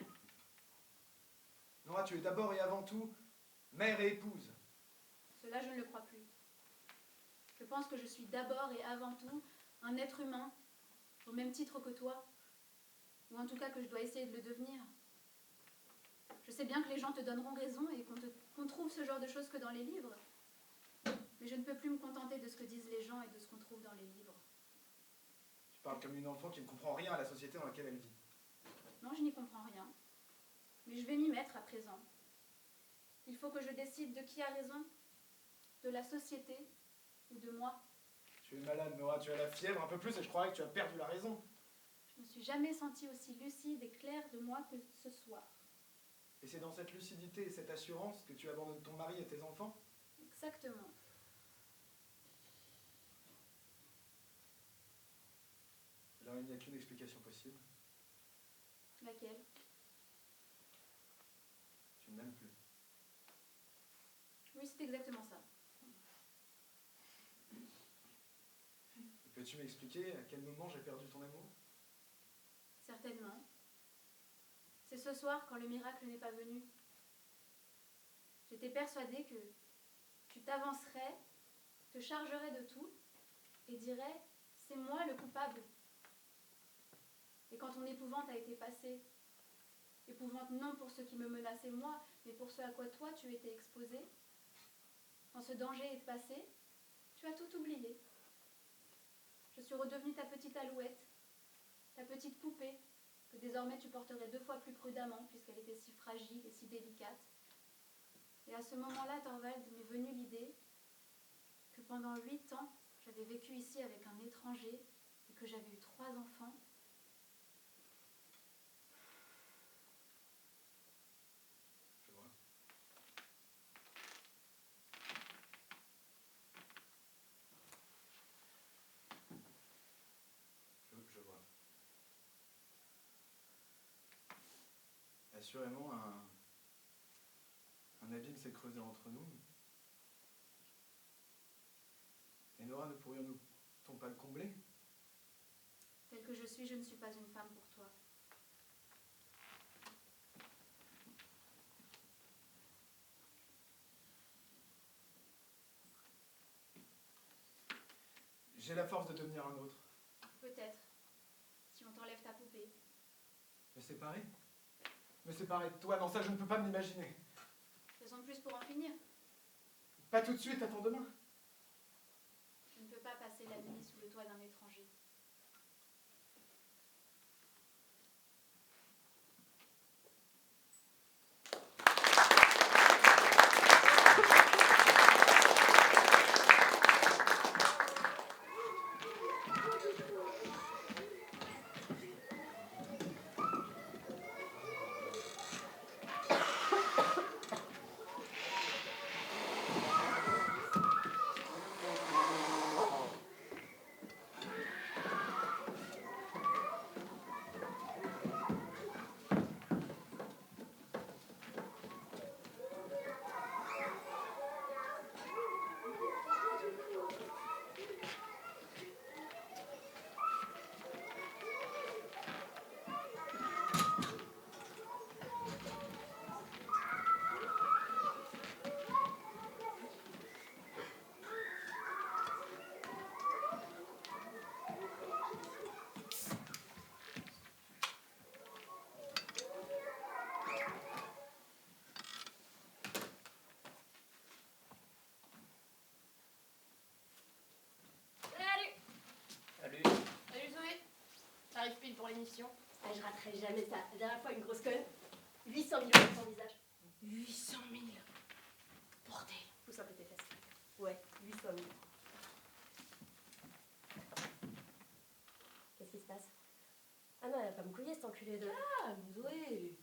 Nora, tu es d'abord et avant tout mère et épouse. Cela, je ne le crois plus. Je pense que je suis d'abord et avant tout un être humain, au même titre que toi, ou en tout cas que je dois essayer de le devenir. Je sais bien que les gens te donneront raison et qu'on trouve ce genre de choses que dans les livres, mais je ne peux plus me contenter de ce que disent les gens et de ce qu'on trouve dans les livres. Tu parles comme une enfant qui ne comprend rien à la société dans laquelle elle vit. Non, je n'y comprends rien, mais je vais m'y mettre à présent. Il faut que je décide de qui a raison, de la société ou de moi. Tu es malade, Nora, tu as la fièvre un peu plus et je croirais que tu as perdu la raison. Je ne me suis jamais sentie aussi lucide et claire de moi que ce soir. Et c'est dans cette lucidité et cette assurance que tu abandonnes ton mari et tes enfants? Exactement. Alors il n'y a qu'une explication possible. Laquelle? Tu ne m'aimes plus. Oui, c'est exactement ça. Peux-tu m'expliquer à quel moment j'ai perdu ton amour? Certainement. C'est ce soir quand le miracle n'est pas venu. J'étais persuadée que tu t'avancerais, te chargerais de tout et dirais « c'est moi le coupable ». Et quand ton épouvante a été passée, épouvante non pour ce qui me menaçait moi, mais pour ce à quoi toi tu étais exposé, quand ce danger est passé, tu as tout oublié. Je suis redevenue ta petite alouette, ta petite poupée, que désormais tu porterais 2 fois plus prudemment puisqu'elle était si fragile et si délicate. Et à ce moment-là, Thorvald, m'est venue l'idée que pendant 8 ans, j'avais vécu ici avec un étranger et que j'avais eu 3 enfants. Je vois. Je vois. Assurément, un abîme s'est creusé entre nous. Et Nora, ne pourrions-nous pas le combler? Telle que je suis, je ne suis pas une femme pour toi. J'ai la force de devenir un autre. Peut-être, si on t'enlève ta poupée. Me séparer? Me séparer de toi? Non, ça je ne peux pas m'imaginer. Raison de plus pour en finir. Pas tout de suite, attends demain. Je ne peux pas passer la nuit sous le toit d'un étranger. T'arrives pile pour l'émission. Ah, je raterai jamais ça. La dernière fois, une grosse conne. 800 000 euros sur son visage. 800 000. Bordel. Pousse un peu tes fesses. Ouais, 800 000. Qu'est-ce qui se passe? Ah non, elle va pas me couiller, cette enculée de... Ah, Zoé,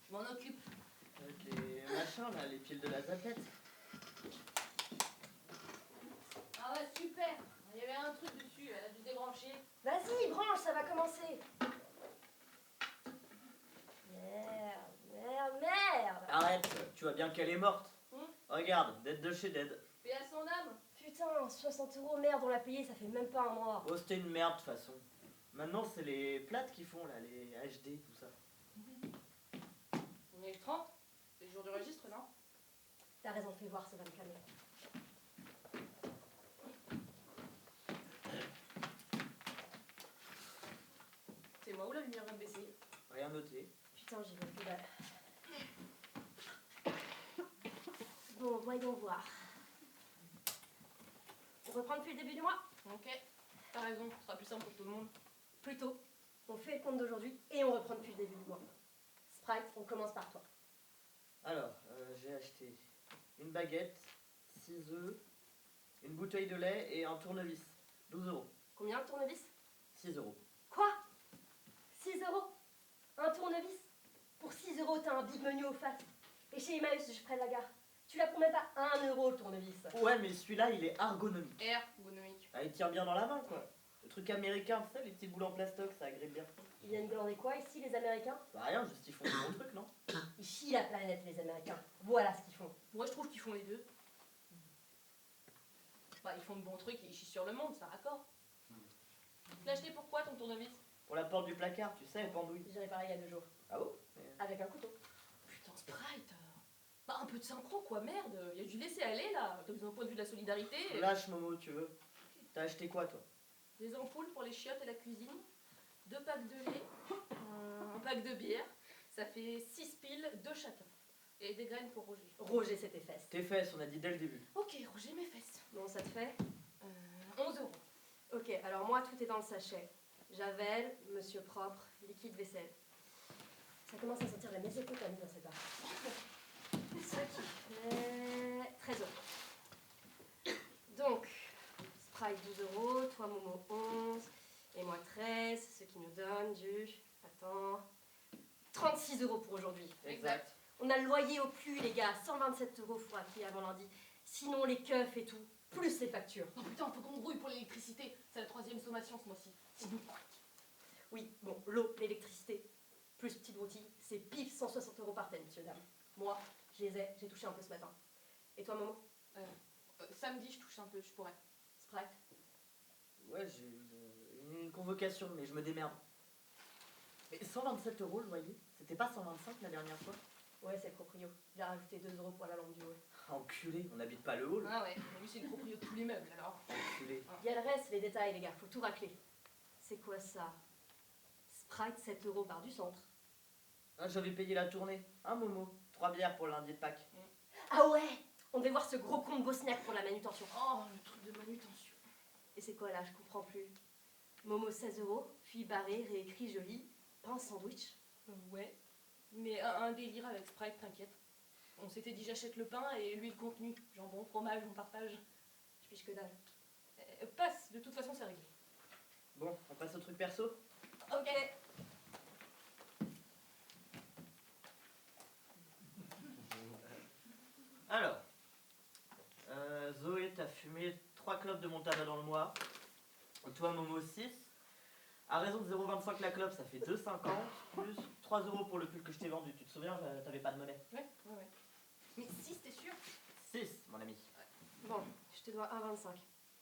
je m'en occupe. Avec les machins, là, les piles de la zapette. Ah ouais, super. Il y avait un truc dessus, elle a dû débrancher. Vas-y, branche, ça va commencer. Merde. Arrête, tu vois bien qu'elle est morte. Regarde, Dead de chez Dead. Paix à son âme. Putain. putain, 60 euros, merde, on l'a payé, ça fait même pas un mois. Oh, c'était une merde de toute façon. Maintenant, c'est les plates qui font, là, les HD, tout ça. On est le 30, c'est le jour du registre, non? T'as raison, fais voir, ça va me calmer. C'est moi ou la lumière vient de baisser? Rien noté. Putain, j'y vais plus dalle. Bon, voyons voir. On reprend depuis le début du mois? Ok, t'as raison, ce sera plus simple pour tout le monde. Plutôt, on fait le compte d'aujourd'hui et on reprend depuis le début du mois. Sprite, on commence par toi. Alors, j'ai acheté une baguette, 6 œufs, une bouteille de lait et un tournevis. 12 euros. Combien le tournevis? 6 euros. Quoi? 6 euros? Un tournevis? Pour 6 euros, t'as un big menu au fat. Et chez Emmaüs, je près de la gare. Tu la prends même pas 1 euro le tournevis. Ouais, mais celui-là, il est ergonomique. Ergonomique. Ah, il tient bien dans la main, quoi. Le truc américain, tu sais, les petits boules en plastoc, ça agrippe bien. Ils viennent glander quoi ici, les Américains? Bah rien, juste ils font du bon truc, non? Ils chient la planète, les Américains. Voilà ce qu'ils font. Moi, je trouve qu'ils font les deux. Bah, ils font de bons trucs et ils chient sur le monde, ça raccord. Tu l'as acheté pourquoi ton tournevis? Pour la porte du placard, tu sais, pendouille. J'ai réparé il y a 2 jours. Ah bon? Avec un couteau. Putain, Sprite. Bah, un peu de synchro, quoi, merde. Il y a du laisser aller, là. T'as besoin d'un point de vue de la solidarité. Lâche, Momo, tu veux. T'as acheté quoi, toi? Des ampoules pour les chiottes et la cuisine. 2 packs de lait. Un pack de bière. Ça fait 6 piles, 2 chacun. Et des graines pour Roger. Roger, c'est tes fesses. Tes fesses, on a dit dès le début. Ok, Roger, mes fesses. Bon, ça te fait 11 euros. Ok, alors moi, tout est dans le sachet. Javel, monsieur propre, liquide vaisselle. Ça commence à sentir la Mésopotamie dans cette barre. Ce qui fait 13 euros. Donc, Sprite 12 euros, toi Momo 11, et moi 13, ce qui nous donne du... Attends... 36 euros pour aujourd'hui. Exact. On a le loyer au plus, les gars, 127 euros faut acquis avant lundi. Sinon, les keufs et tout, plus les factures. Oh putain, faut qu'on grouille pour l'électricité. C'est la 3e sommation ce mois-ci. Sinon, Oui, bon, l'eau, l'électricité, plus petite broutille, c'est pif 160 euros par thème, monsieur, dame. Moi, je les ai, j'ai touché un peu ce matin. Et toi, Momo? samedi, je touche un peu, je pourrais. Sprite? Ouais, j'ai une convocation, mais je me démerde. Mais 127 euros le loyer? C'était pas 125 la dernière fois? Ouais, c'est le proprio. Il a rajouté 2 euros pour la lampe du haut. Enculé, on n'habite pas le hall. Ah ouais, lui c'est le proprio de tous les meubles alors. Enculé. Il y a le reste, les détails, les gars, faut tout racler. C'est quoi ça? Sprite 7 euros par du centre. Ah, j'avais payé la tournée. Un Momo. 3 bières pour le lundi de Pâques. Ah ouais! On devait voir ce gros con de Bosniaque pour la manutention. Oh, le truc de manutention. Et c'est quoi là? Je comprends plus. Momo 16 euros, puis barré, réécrit, joli. Pain sandwich. Ouais, mais un délire avec Sprite, t'inquiète. On s'était dit j'achète le pain et lui le contenu. Jambon, fromage, on partage. Je piche que dalle. Passe, de toute façon c'est réglé. Bon, on passe au truc perso. Ok. Alors, Zoé, t'as fumé 3 clopes de Montana dans le mois. Toi, Momo, 6. À raison de 0,25 la clope, ça fait 2,50. Plus 3 euros pour le pull que je t'ai vendu. Tu te souviens, t'avais pas de monnaie. Ouais. Mais 6, t'es sûr? 6, mon ami. Bon, je te dois 1,25.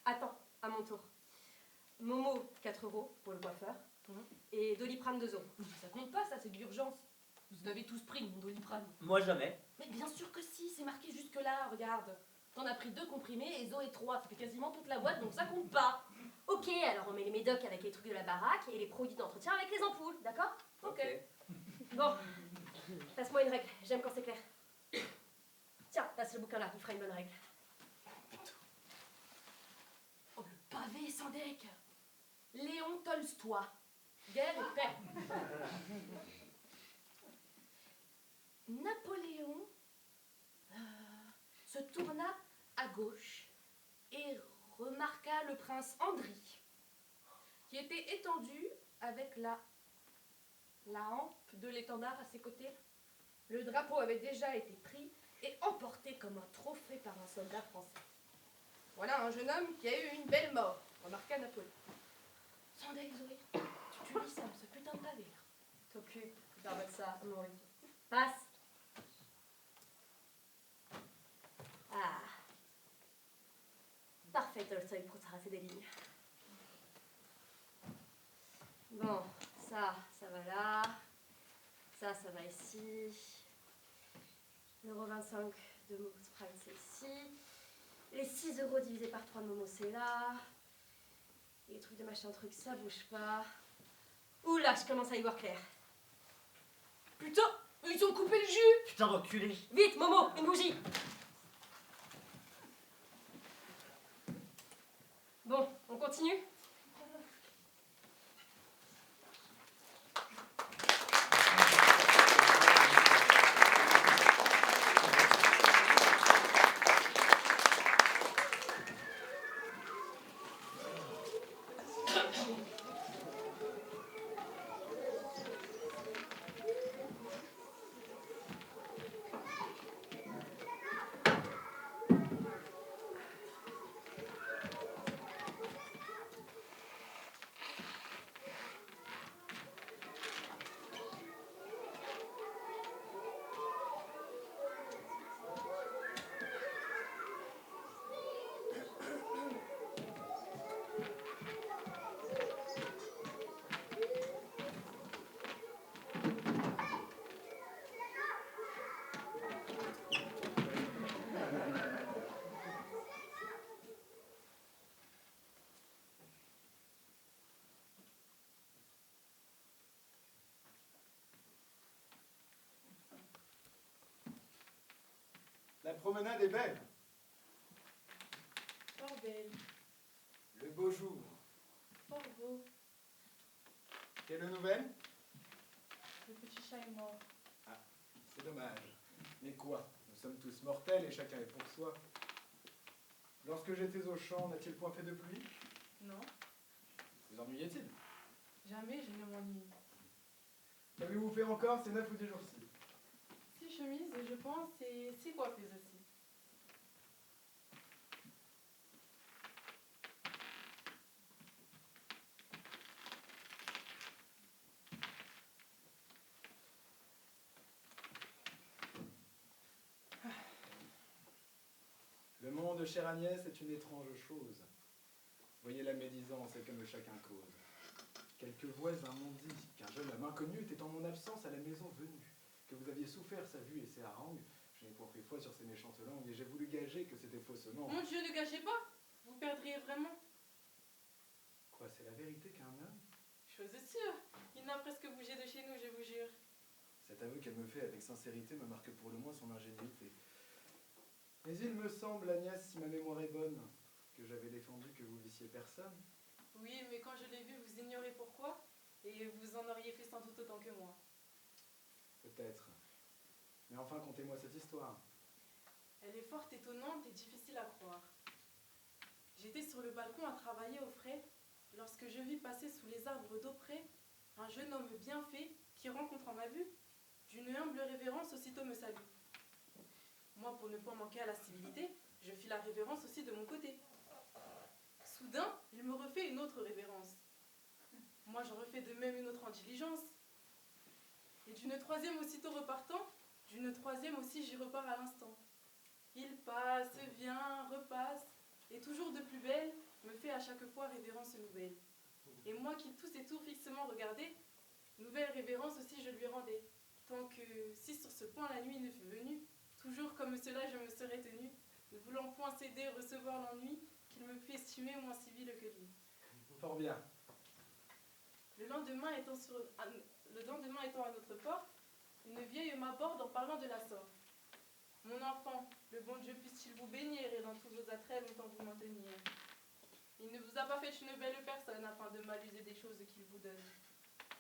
Attends, à mon tour. Momo, 4 euros pour le coiffeur. Et Doliprane, 2 euros. Ça compte pas, ça, c'est de l'urgence. Vous avez tous pris mon Doliprane. Moi, jamais. Mais bien sûr que si, c'est marqué jusque là, regarde. T'en as pris 2 comprimés et Zoé 3. Ça fait quasiment toute la boîte, donc ça compte pas. Ok, alors on met les médocs avec les trucs de la baraque et les produits d'entretien avec les ampoules, d'accord? Ok. Bon, passe-moi une règle, j'aime quand c'est clair. Tiens, passe le bouquin là, il fera une bonne règle. Oh, le pavé sans deck. Léon Tolstoy. Guerre et paix. Napoléon se tourna à gauche et remarqua le prince Andry, qui était étendu avec la hampe de l'étendard à ses côtés. Le drapeau avait déjà été pris et emporté comme un trophée par un soldat français. Voilà un jeune homme qui a eu une belle mort, remarqua Napoléon. Sandek, Zoé, tu lis ça, ce putain de pavé là. T'occupes, barbe ça, mon rythme. Passe. Ah. Parfait. des lignes. Bon, ça va là. Ça va ici. 0,25 de Momo Prime, c'est ici. Les 6 € divisés par 3 de Momo, c'est là. Et les trucs de machin truc, ça bouge pas. Oula, je commence à y voir clair. Putain, ils ont coupé le jus. Putain d'enculé. Vite, Momo, une bougie. Bon, on continue? La promenade est belle. Fort belle, Le beau jour. fort beau. Quelle nouvelle? Le petit chat est mort. Ah, c'est dommage. Mais quoi? Nous sommes tous mortels et chacun est pour soi. Lorsque j'étais au champ, n'a-t-il point fait de pluie? Non, Vous ennuyait-il? jamais je ne m'ennuie. Qu'avez-vous fait encore ces 9 ou 10 jours-ci? 6 chemises, je pense, et 6 coiffeuses aussi. Le monde, chère Agnès, est une étrange chose. Voyez la médisance et comme chacun cause. Quelques voisins m'ont dit qu'un jeune homme inconnu était en mon absence à la maison venue, que vous aviez souffert sa vue et ses harangues. Je n'ai point pris foi sur ces méchantes langues et j'ai voulu gager que c'était faussement. Mon Dieu, ne gâchez pas. Vous perdriez vraiment. Quoi, c'est la vérité qu'un homme? Chose sûre. Il n'a presque bougé de chez nous, je vous jure. Cet aveu qu'elle me fait avec sincérité me marque pour le moins son ingénuité. Mais il me semble, Agnès, si ma mémoire est bonne, que j'avais défendu que vous vissiez personne. Oui, mais quand je l'ai vu, vous ignorez pourquoi. Et vous en auriez fait sans doute autant que moi. Peut-être. Mais enfin, contez-moi cette histoire. Elle est fort étonnante et difficile à croire. J'étais sur le balcon à travailler au frais lorsque je vis passer sous les arbres d'auprès un jeune homme bien fait qui, rencontrant ma vue, d'une humble révérence aussitôt me salue. Moi, pour ne pas manquer à la civilité, je fis la révérence aussi de mon côté. Soudain, il me refait une autre révérence. Moi, j'en refais de même une autre en diligence. Et d'une troisième aussitôt repartant, d'une troisième aussi j'y repars à l'instant. Il passe, vient, repasse, et toujours de plus belle, me fait à chaque fois révérence nouvelle. Et moi qui tous et tours fixement regardais, nouvelle révérence aussi je lui rendais, tant que, si sur ce point la nuit ne fut venue, toujours comme cela je me serais tenue, ne voulant point céder, recevoir l'ennui, qu'il me fût estimé moins civil que lui. Fort bien. Le lendemain étant à notre porte, une vieille m'aborde en parlant de la sorte. Mon enfant, le bon Dieu puisse-t-il vous bénir et dans tous vos attraits longtemps vous maintenir. Il ne vous a pas fait une belle personne afin de mal user des choses qu'il vous donne.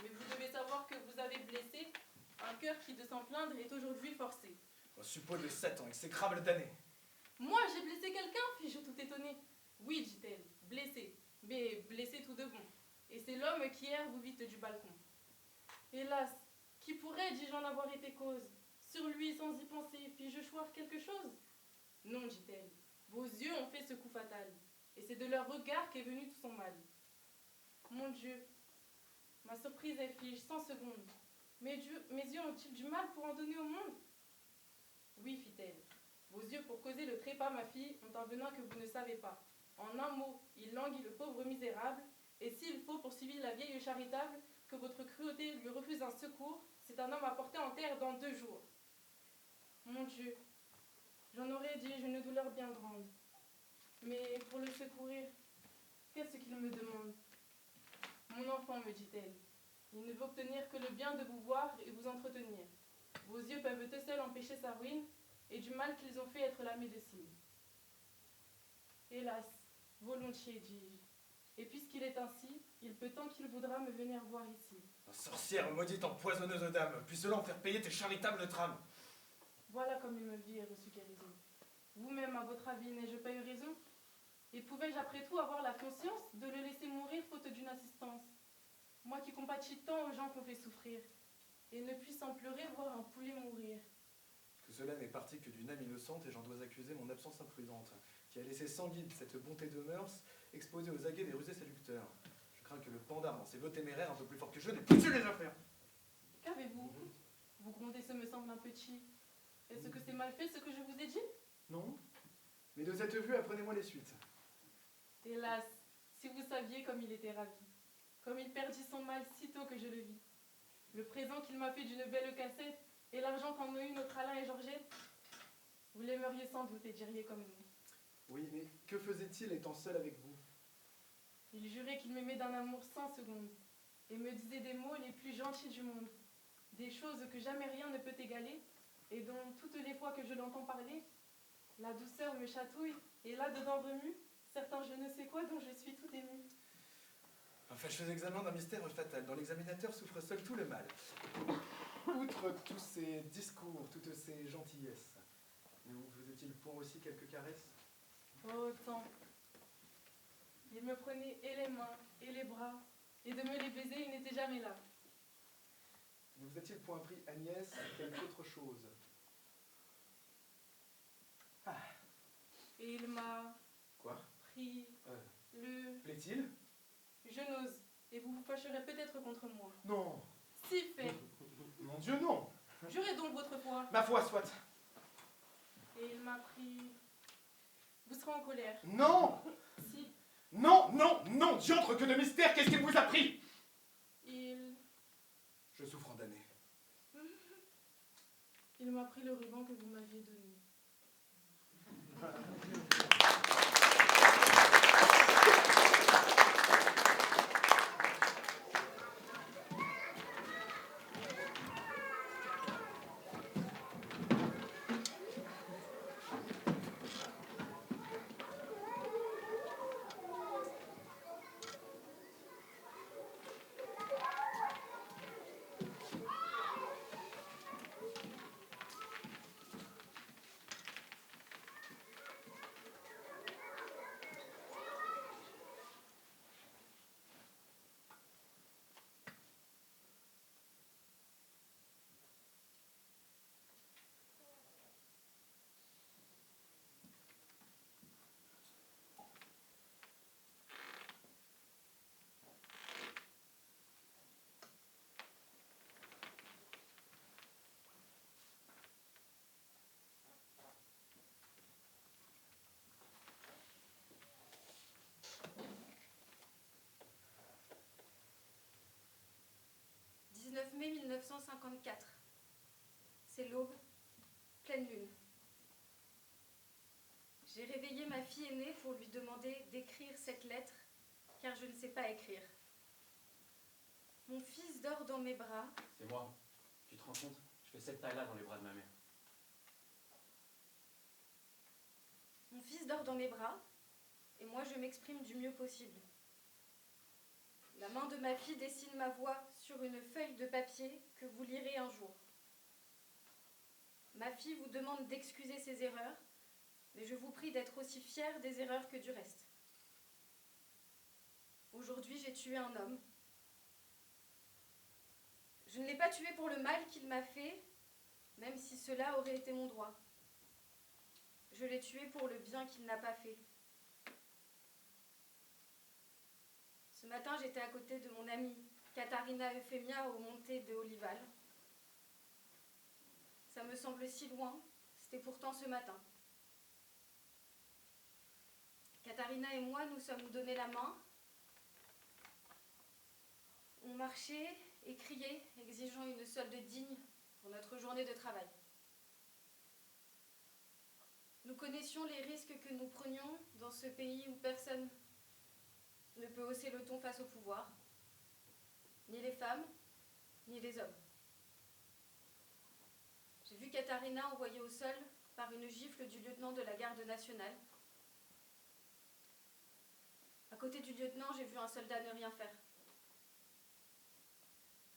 Mais vous devez savoir que vous avez blessé un cœur qui, de s'en plaindre, est aujourd'hui forcé. Au suppôt de 7 ans, exécrable damné. Moi, j'ai blessé quelqu'un, fis-je tout étonné. Oui, dit-elle, blessé, mais blessé tout de bon. Et c'est l'homme qui hier vous vîtes du balcon. Hélas, qui pourrait, dis-je, en avoir été cause? Sur lui, sans y penser, puis-je choir quelque chose? Non, dit-elle, vos yeux ont fait ce coup fatal, et c'est de leur regard qu'est venu tout son mal. Mon Dieu, ma surprise est fige, 100 secondes. Mes yeux ont-ils du mal pour en donner au monde? Oui, fit-elle, vos yeux pour causer le trépas, ma fille, ont un venin que vous ne savez pas. En un mot, il languit le pauvre misérable, et s'il faut poursuivre la vieille charitable, que votre cruauté lui refuse un secours, c'est un homme à porter en terre dans 2 jours. Mon Dieu, j'en aurais dit une douleur bien grande. Mais pour le secourir, qu'est-ce qu'il me demande? Mon enfant, me dit-elle, il ne veut obtenir que le bien de vous voir et vous entretenir. Vos yeux peuvent eux seuls empêcher sa ruine, et du mal qu'ils ont fait être la médecine. Hélas, volontiers, dis-je. Et puisqu'il est ainsi, il peut tant qu'il voudra me venir voir ici. Sorcière maudite empoisonneuse aux dames, puis cela en faire payer tes charitables trames. Voilà comme il me vit et reçut guérison. Vous-même, à votre avis, n'ai-je pas eu raison? Et pouvais-je après tout avoir la conscience de le laisser mourir faute d'une assistance? Moi qui compatis tant aux gens qu'on fait souffrir, et ne puis sans pleurer voir un poulet mourir. Tout cela n'est parti que d'une âme innocente et j'en dois accuser mon absence imprudente, qui a laissé sans guide cette bonté de mœurs exposée aux aguets des rusés séducteurs. Je crains que le pandar, dans ses voeux téméraires un peu plus fort que je, n'ait poussé les affaires. Qu'avez-vous? Vous grondez, ce me semble un petit. Est-ce que c'est mal fait ce que je vous ai dit? Non, mais de cette vue, apprenez-moi les suites. Hélas, si vous saviez comme il était ravi, comme il perdit son mal sitôt que je le vis. Le présent qu'il m'a fait d'une belle cassette et l'argent qu'en ont eu notre Alain et Georgette, vous l'aimeriez sans doute et diriez comme nous. Oui, mais que faisait-il étant seul avec vous? Il jurait qu'il m'aimait d'un amour sans seconde et me disait des mots les plus gentils du monde, des choses que jamais rien ne peut égaler et dont toutes les fois que je l'entends parler, la douceur me chatouille et là-dedans remue certains je ne sais quoi dont je suis tout émue. Un fâcheux examen d'un mystère fatal, dont l'examinateur souffre seul tout le mal. Outre tous ces discours, toutes ces gentillesses, ne vous faisait-il point aussi quelques caresses? Oh, tant. Il me prenait et les mains et les bras, et de me les baiser, il n'était jamais là. Ne vous a-t-il point pris, Agnès, quelque autre chose? Ah. Et il m'a Quoi? pris le... Plaît-il? Je n'ose, et vous vous fâcherez peut-être contre moi. Non. Si fait. Mon Dieu, non. Jurez donc votre foi. Ma foi, soit. Et il m'a pris... Vous serez en colère. Non. Si. Non, non, non, diantre, que de mystère, qu'est-ce qu'il vous a pris? Il... Je souffre en damné. Il m'a pris le ruban que vous m'aviez donné. Mai 1954. C'est l'aube, pleine lune. J'ai réveillé ma fille aînée pour lui demander d'écrire cette lettre, car je ne sais pas écrire. Mon fils dort dans mes bras. C'est moi. Tu te rends compte? Je fais cette taille-là dans les bras de ma mère. Mon fils dort dans mes bras, et moi je m'exprime du mieux possible. La main de ma fille dessine ma voix sur une feuille de papier que vous lirez un jour. Ma fille vous demande d'excuser ses erreurs, mais je vous prie d'être aussi fière des erreurs que du reste. Aujourd'hui, j'ai tué un homme. Je ne l'ai pas tué pour le mal qu'il m'a fait, même si cela aurait été mon droit. Je l'ai tué pour le bien qu'il n'a pas fait. Ce matin, j'étais à côté de mon amie Katharina Euphemia au montées de Olival. Ça me semble si loin, c'était pourtant ce matin. Katharina et moi nous sommes donné la main. On marchait et criait, exigeant une solde digne pour notre journée de travail. Nous connaissions les risques que nous prenions dans ce pays où personne ne peut hausser le ton face au pouvoir, ni les femmes, ni les hommes. J'ai vu Katharina envoyée au sol par une gifle du lieutenant de la garde nationale. À côté du lieutenant, j'ai vu un soldat ne rien faire.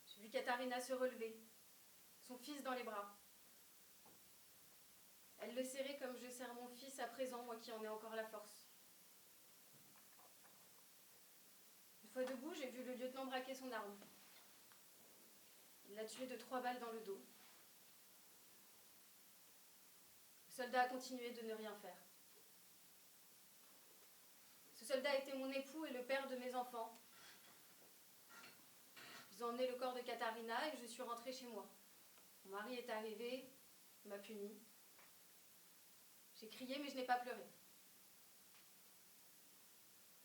J'ai vu Katharina se relever, son fils dans les bras. Elle le serrait comme je serre mon fils à présent, moi qui en ai encore la force. Une fois debout, j'ai vu le lieutenant braquer son arme. Il l'a tué de 3 balles dans le dos. Le soldat a continué de ne rien faire. Ce soldat était mon époux et le père de mes enfants. Ils ont emmené le corps de Katharina et je suis rentrée chez moi. Mon mari est arrivé, m'a punie. J'ai crié mais je n'ai pas pleuré.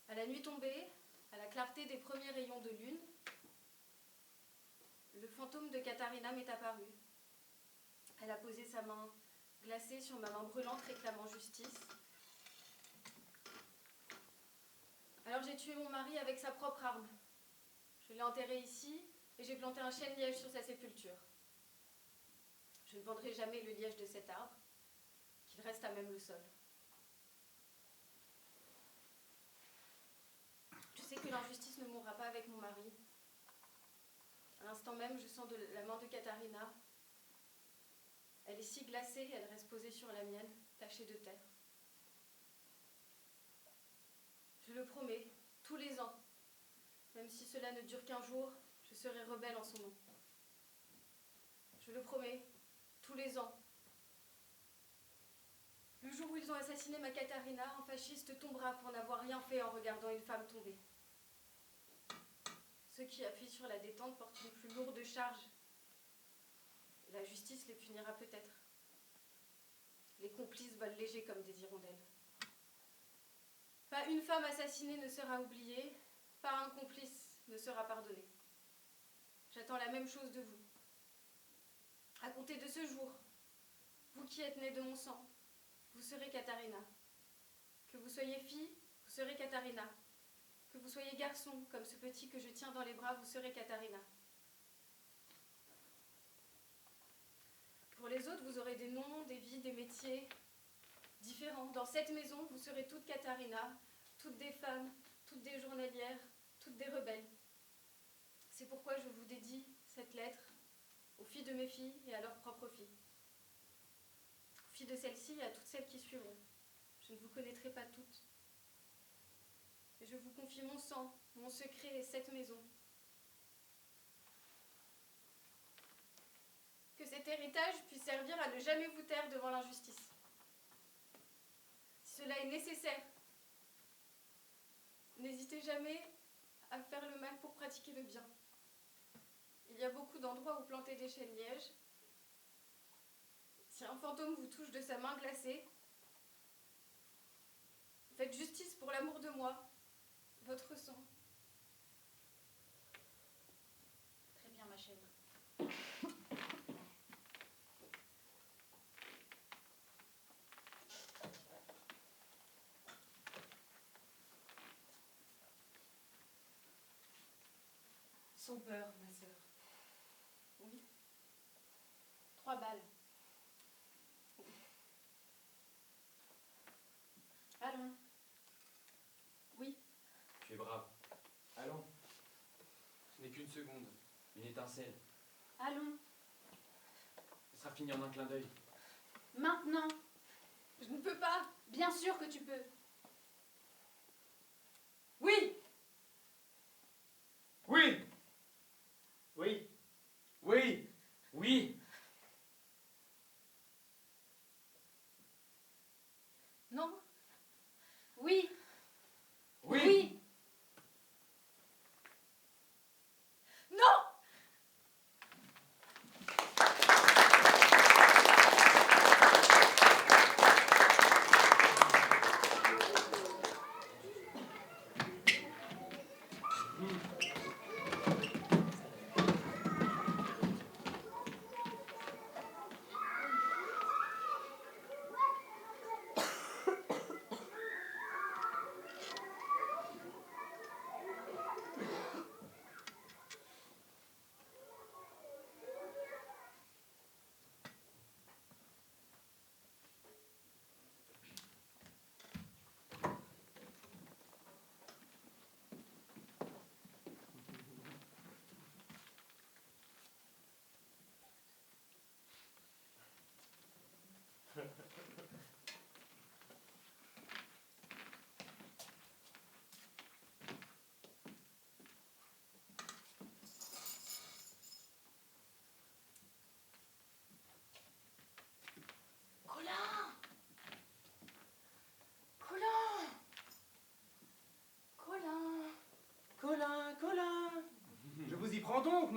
À la nuit tombée, à la clarté des premiers rayons de lune, le fantôme de Katharina m'est apparu. Elle a posé sa main glacée sur ma main brûlante réclamant justice. Alors j'ai tué mon mari avec sa propre arme. Je l'ai enterré ici et j'ai planté un chêne-liège sur sa sépulture. Je ne vendrai jamais le liège de cet arbre, qu'il reste à même le sol. Je sais que l'injustice ne mourra pas avec mon mari. À l'instant même, je sens la main de Katharina. Elle est si glacée, elle reste posée sur la mienne, tachée de terre. Je le promets, tous les ans, même si cela ne dure qu'un jour, je serai rebelle en son nom. Je le promets, tous les ans. Le jour où ils ont assassiné ma Katharina, un fasciste tombera pour n'avoir rien fait en regardant une femme tomber. Ceux qui appuient sur la détente portent une plus lourde charge. La justice les punira peut-être. Les complices volent léger comme des hirondelles. Pas une femme assassinée ne sera oubliée, pas un complice ne sera pardonné. J'attends la même chose de vous. À compter de ce jour, vous qui êtes nés de mon sang, vous serez Katharina. Que vous soyez fille, vous serez Katharina. Que vous soyez garçon, comme ce petit que je tiens dans les bras, vous serez Katharina. Pour les autres, vous aurez des noms, des vies, des métiers différents. Dans cette maison, vous serez toutes Katharina, toutes des femmes, toutes des journalières, toutes des rebelles. C'est pourquoi je vous dédie cette lettre aux filles de mes filles et à leurs propres filles. Aux filles de celles-ci et à toutes celles qui suivront. Je ne vous connaîtrai pas toutes. Et je vous confie mon sang, mon secret et cette maison. Que cet héritage puisse servir à ne jamais vous taire devant l'injustice. Si cela est nécessaire, n'hésitez jamais à faire le mal pour pratiquer le bien. Il y a beaucoup d'endroits où planter des chênes-lièges. Si un fantôme vous touche de sa main glacée, faites justice pour l'amour de moi, votre sang. Très bien, ma chèvre. Sans peur, ma sœur. Oui. 3 balles. Allons. Oui. Tu es brave. Allons. Ce n'est qu'une seconde, une étincelle. Allons. Ce sera fini en un clin d'œil. Maintenant. Je ne peux pas. Bien sûr que tu peux. Oui. Oui. Oui. Oui. Oui. Non. Oui. Oui. Oui. Non.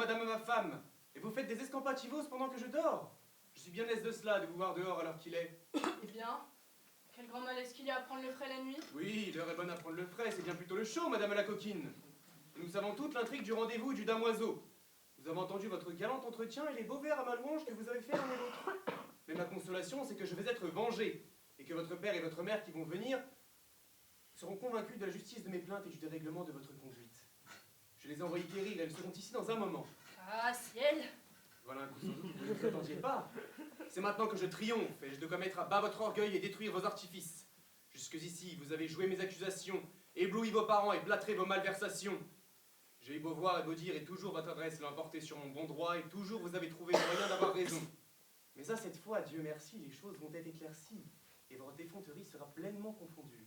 madame ma femme, et vous faites des escampativos pendant que je dors. Je suis bien aise de cela, de vous voir dehors à l'heure qu'il est. Eh bien, quel grand malaise qu'il y a à prendre le frais la nuit. Oui, l'heure est bonne à prendre le frais, c'est bien plutôt le chaud, madame la coquine. Nous savons toute l'intrigue du rendez-vous du damoiseau. Nous avons entendu votre galant entretien et les beaux vers à ma louange que vous avez fait l'un et l'autre. Mais ma consolation, c'est que je vais être vengé, et que votre père et votre mère qui vont venir seront convaincus de la justice de mes plaintes et du dérèglement de votre conduite. Je les ai envoyés quérir, elles seront ici dans un moment. Ah, ciel! Voilà un coup sans doute que vous ne vous attendiez pas. C'est maintenant que je triomphe et je dois mettre à bas votre orgueil et détruire vos artifices. Jusqu'ici, vous avez joué mes accusations, ébloui vos parents et plâtré vos malversations. J'ai eu beau voir et beau dire, et toujours votre adresse l'a emporté sur mon bon droit, et toujours vous avez trouvé le moyen d'avoir raison. Mais à cette fois, Dieu merci, les choses vont être éclaircies, et votre effronterie sera pleinement confondue.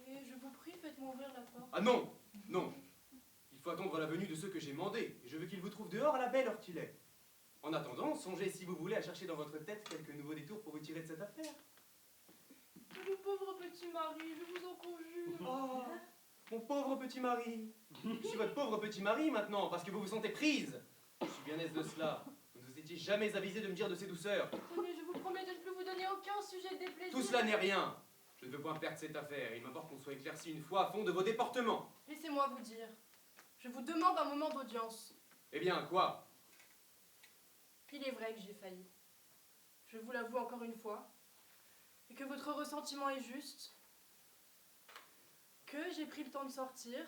Et je vous prie, faites-moi ouvrir la porte. Ah non, non. Il faut attendre la venue de ceux que j'ai mandés, et je veux qu'ils vous trouvent dehors à la belle heure qu'il est. En attendant, songez si vous voulez à chercher dans votre tête quelques nouveaux détours pour vous tirer de cette affaire. Le pauvre petit mari, je vous en conjure. Oh, mon pauvre petit mari. Je suis votre pauvre petit mari maintenant, parce que vous vous sentez prise. Je suis bien aise de cela. Vous ne vous étiez jamais avisé de me dire de ces douceurs. Tenez, je vous promets de ne plus vous donner aucun sujet de déplaisir. Tout cela n'est rien. Je ne veux point perdre cette affaire. Il m'importe qu'on soit éclairci une fois à fond de vos déportements. Laissez-moi vous dire. Je vous demande un moment d'audience. Eh bien, quoi? Il est vrai que j'ai failli. Je vous l'avoue encore une fois. Et que votre ressentiment est juste. Que j'ai pris le temps de sortir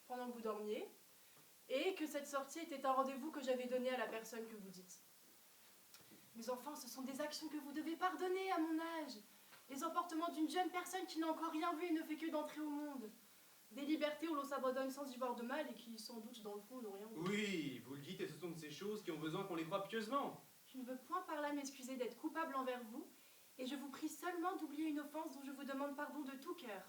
pendant que vous dormiez. Et que cette sortie était un rendez-vous que j'avais donné à la personne que vous dites. Mais enfin, ce sont des actions que vous devez pardonner à mon âge. Les emportements d'une jeune personne qui n'a encore rien vu et ne fait que d'entrer au monde. Des libertés où l'on s'abandonne sans y voir de mal et qui, sans doute, dans le fond, n'ont rien vu. Oui, vous le dites, et ce sont de ces choses qui ont besoin qu'on les croie pieusement. Je ne veux point par là m'excuser d'être coupable envers vous, et je vous prie seulement d'oublier une offense dont je vous demande pardon de tout cœur.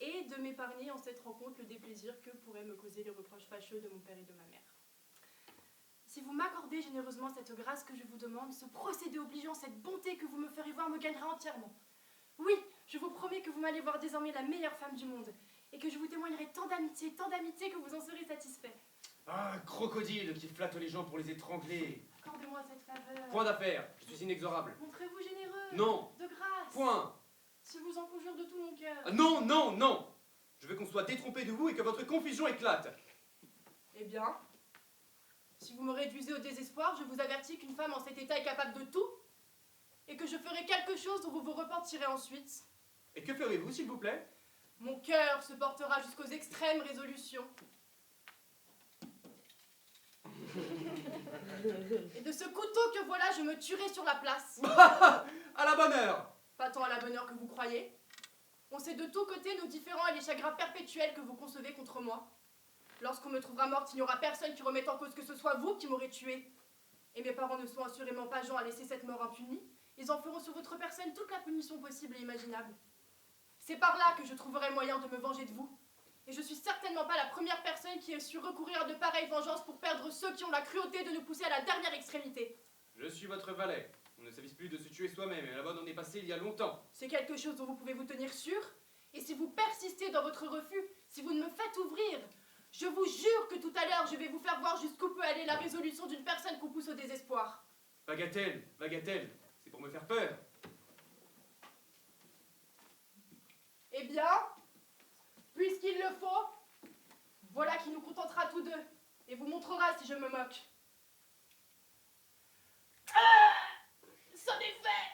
Et de m'épargner en cette rencontre le déplaisir que pourraient me causer les reproches fâcheux de mon père et de ma mère. Si vous m'accordez généreusement cette grâce que je vous demande, ce procédé obligeant, cette bonté que vous me ferez voir me gagnera entièrement. Oui, je vous promets que vous m'allez voir désormais la meilleure femme du monde, et que je vous témoignerai tant d'amitié que vous en serez satisfait. Ah, crocodile qui flatte les gens pour les étrangler. Accordez-moi cette faveur. Point d'affaire, je suis inexorable. Montrez-vous généreux. Non. De grâce. Point. Je vous en conjure de tout mon cœur. Ah, non, non, non. Je veux qu'on soit détrompé de vous et que votre confusion éclate. Eh bien, si vous me réduisez au désespoir, je vous avertis qu'une femme en cet état est capable de tout, et que je ferai quelque chose dont vous vous repentirez ensuite. Et que ferez-vous, s'il vous plaît? Mon cœur se portera jusqu'aux extrêmes résolutions. Et de ce couteau que voilà, je me tuerai sur la place. À la bonne heure. Pas tant à la bonne heure que vous croyez. On sait de tous côtés nos différends et les chagrins perpétuels que vous concevez contre moi. Lorsqu'on me trouvera morte, il n'y aura personne qui remette en cause que ce soit vous qui m'aurez tuée. Et mes parents ne sont assurément pas gens à laisser cette mort impunie. Ils en feront sur votre personne toute la punition possible et imaginable. C'est par là que je trouverai moyen de me venger de vous. Et je suis certainement pas la première personne qui ait su recourir à de pareilles vengeances pour perdre ceux qui ont la cruauté de nous pousser à la dernière extrémité. Je suis votre valet. On ne s'avise plus de se tuer soi-même, et la bonne en est passée il y a longtemps. C'est quelque chose dont vous pouvez vous tenir sûr. Et si vous persistez dans votre refus, si vous ne me faites ouvrir, je vous jure que tout à l'heure, je vais vous faire voir jusqu'où peut aller la résolution d'une personne qu'on pousse au désespoir. Bagatelle, bagatelle, c'est pour me faire peur. Eh bien, puisqu'il le faut, voilà qui nous contentera tous deux, et vous montrera si je me moque. C'en est fait.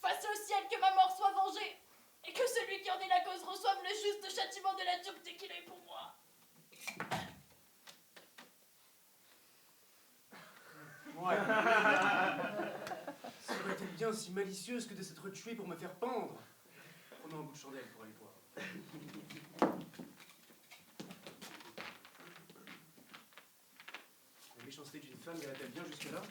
Fasse au ciel que ma mort soit vengée, et que celui qui en est la cause reçoive le juste châtiment de la dureté qu'il a eu pour moi. Ouais. Serait-elle bien si malicieuse que de s'être tuée pour me faire pendre? Prenons un bout de chandelle pour aller voir. La méchanceté d'une femme ira-t-elle bien jusque-là?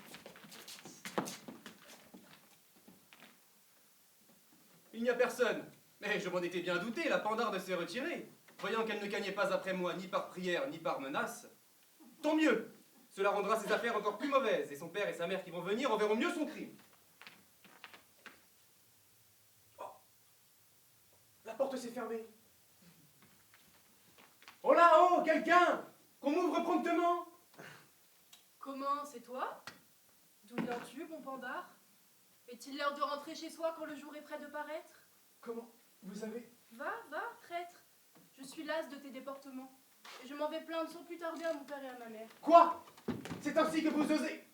Il n'y a personne. Mais je m'en étais bien douté, la pandarde s'est retirée. Voyant qu'elle ne gagnait pas après moi, ni par prière, ni par menace. Tant mieux. Cela rendra ses affaires encore plus mauvaises, et son père et sa mère qui vont venir en verront mieux son crime. Oh. La porte s'est fermée. quelqu'un! Qu'on m'ouvre promptement! Comment, c'est toi? D'où viens-tu, bon Pandare? Est-il l'heure de rentrer chez soi quand le jour est près de paraître? Comment? Vous avez... Va, traître. Je suis lasse de tes déportements. Et je m'en vais plaindre sans plus tarder à mon père et à ma mère. Quoi? C'est ainsi que vous osez...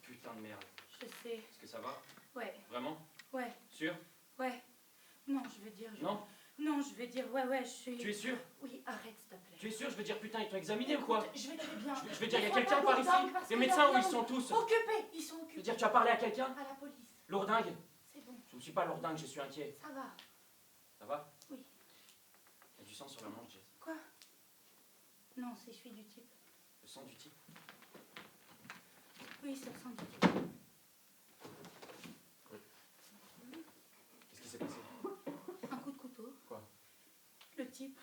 Putain de merde. Je sais. Est-ce que ça va? Ouais. Vraiment? Ouais. Sûr? Ouais. Non, je veux dire... Non? Non, je veux dire, ouais, je suis... Tu es sûr? Oui, arrête, s'il te plaît. Tu es sûr? Je veux dire, putain, ils t'ont examiné ou quoi? Je vais très bien. Je veux dire, il y a Sois quelqu'un pas par ici? lourdingue, parce Les que médecins, où la ils sont viande- tous? Occupés, ils sont Je veux occupés. dire, tu as parlé à quelqu'un? À la police. Lourdingue? C'est bon. Je ne suis pas lourdingue, je suis inquiet. Ça va. Ça va? Oui. Il y a du sang sur la manche, Jess. Quoi? Non, c'est celui du type. Le sang du type? Oui, c'est le sang du type. Qu'est-ce qui s'est passé? Un coup de couteau. Quoi? Le type.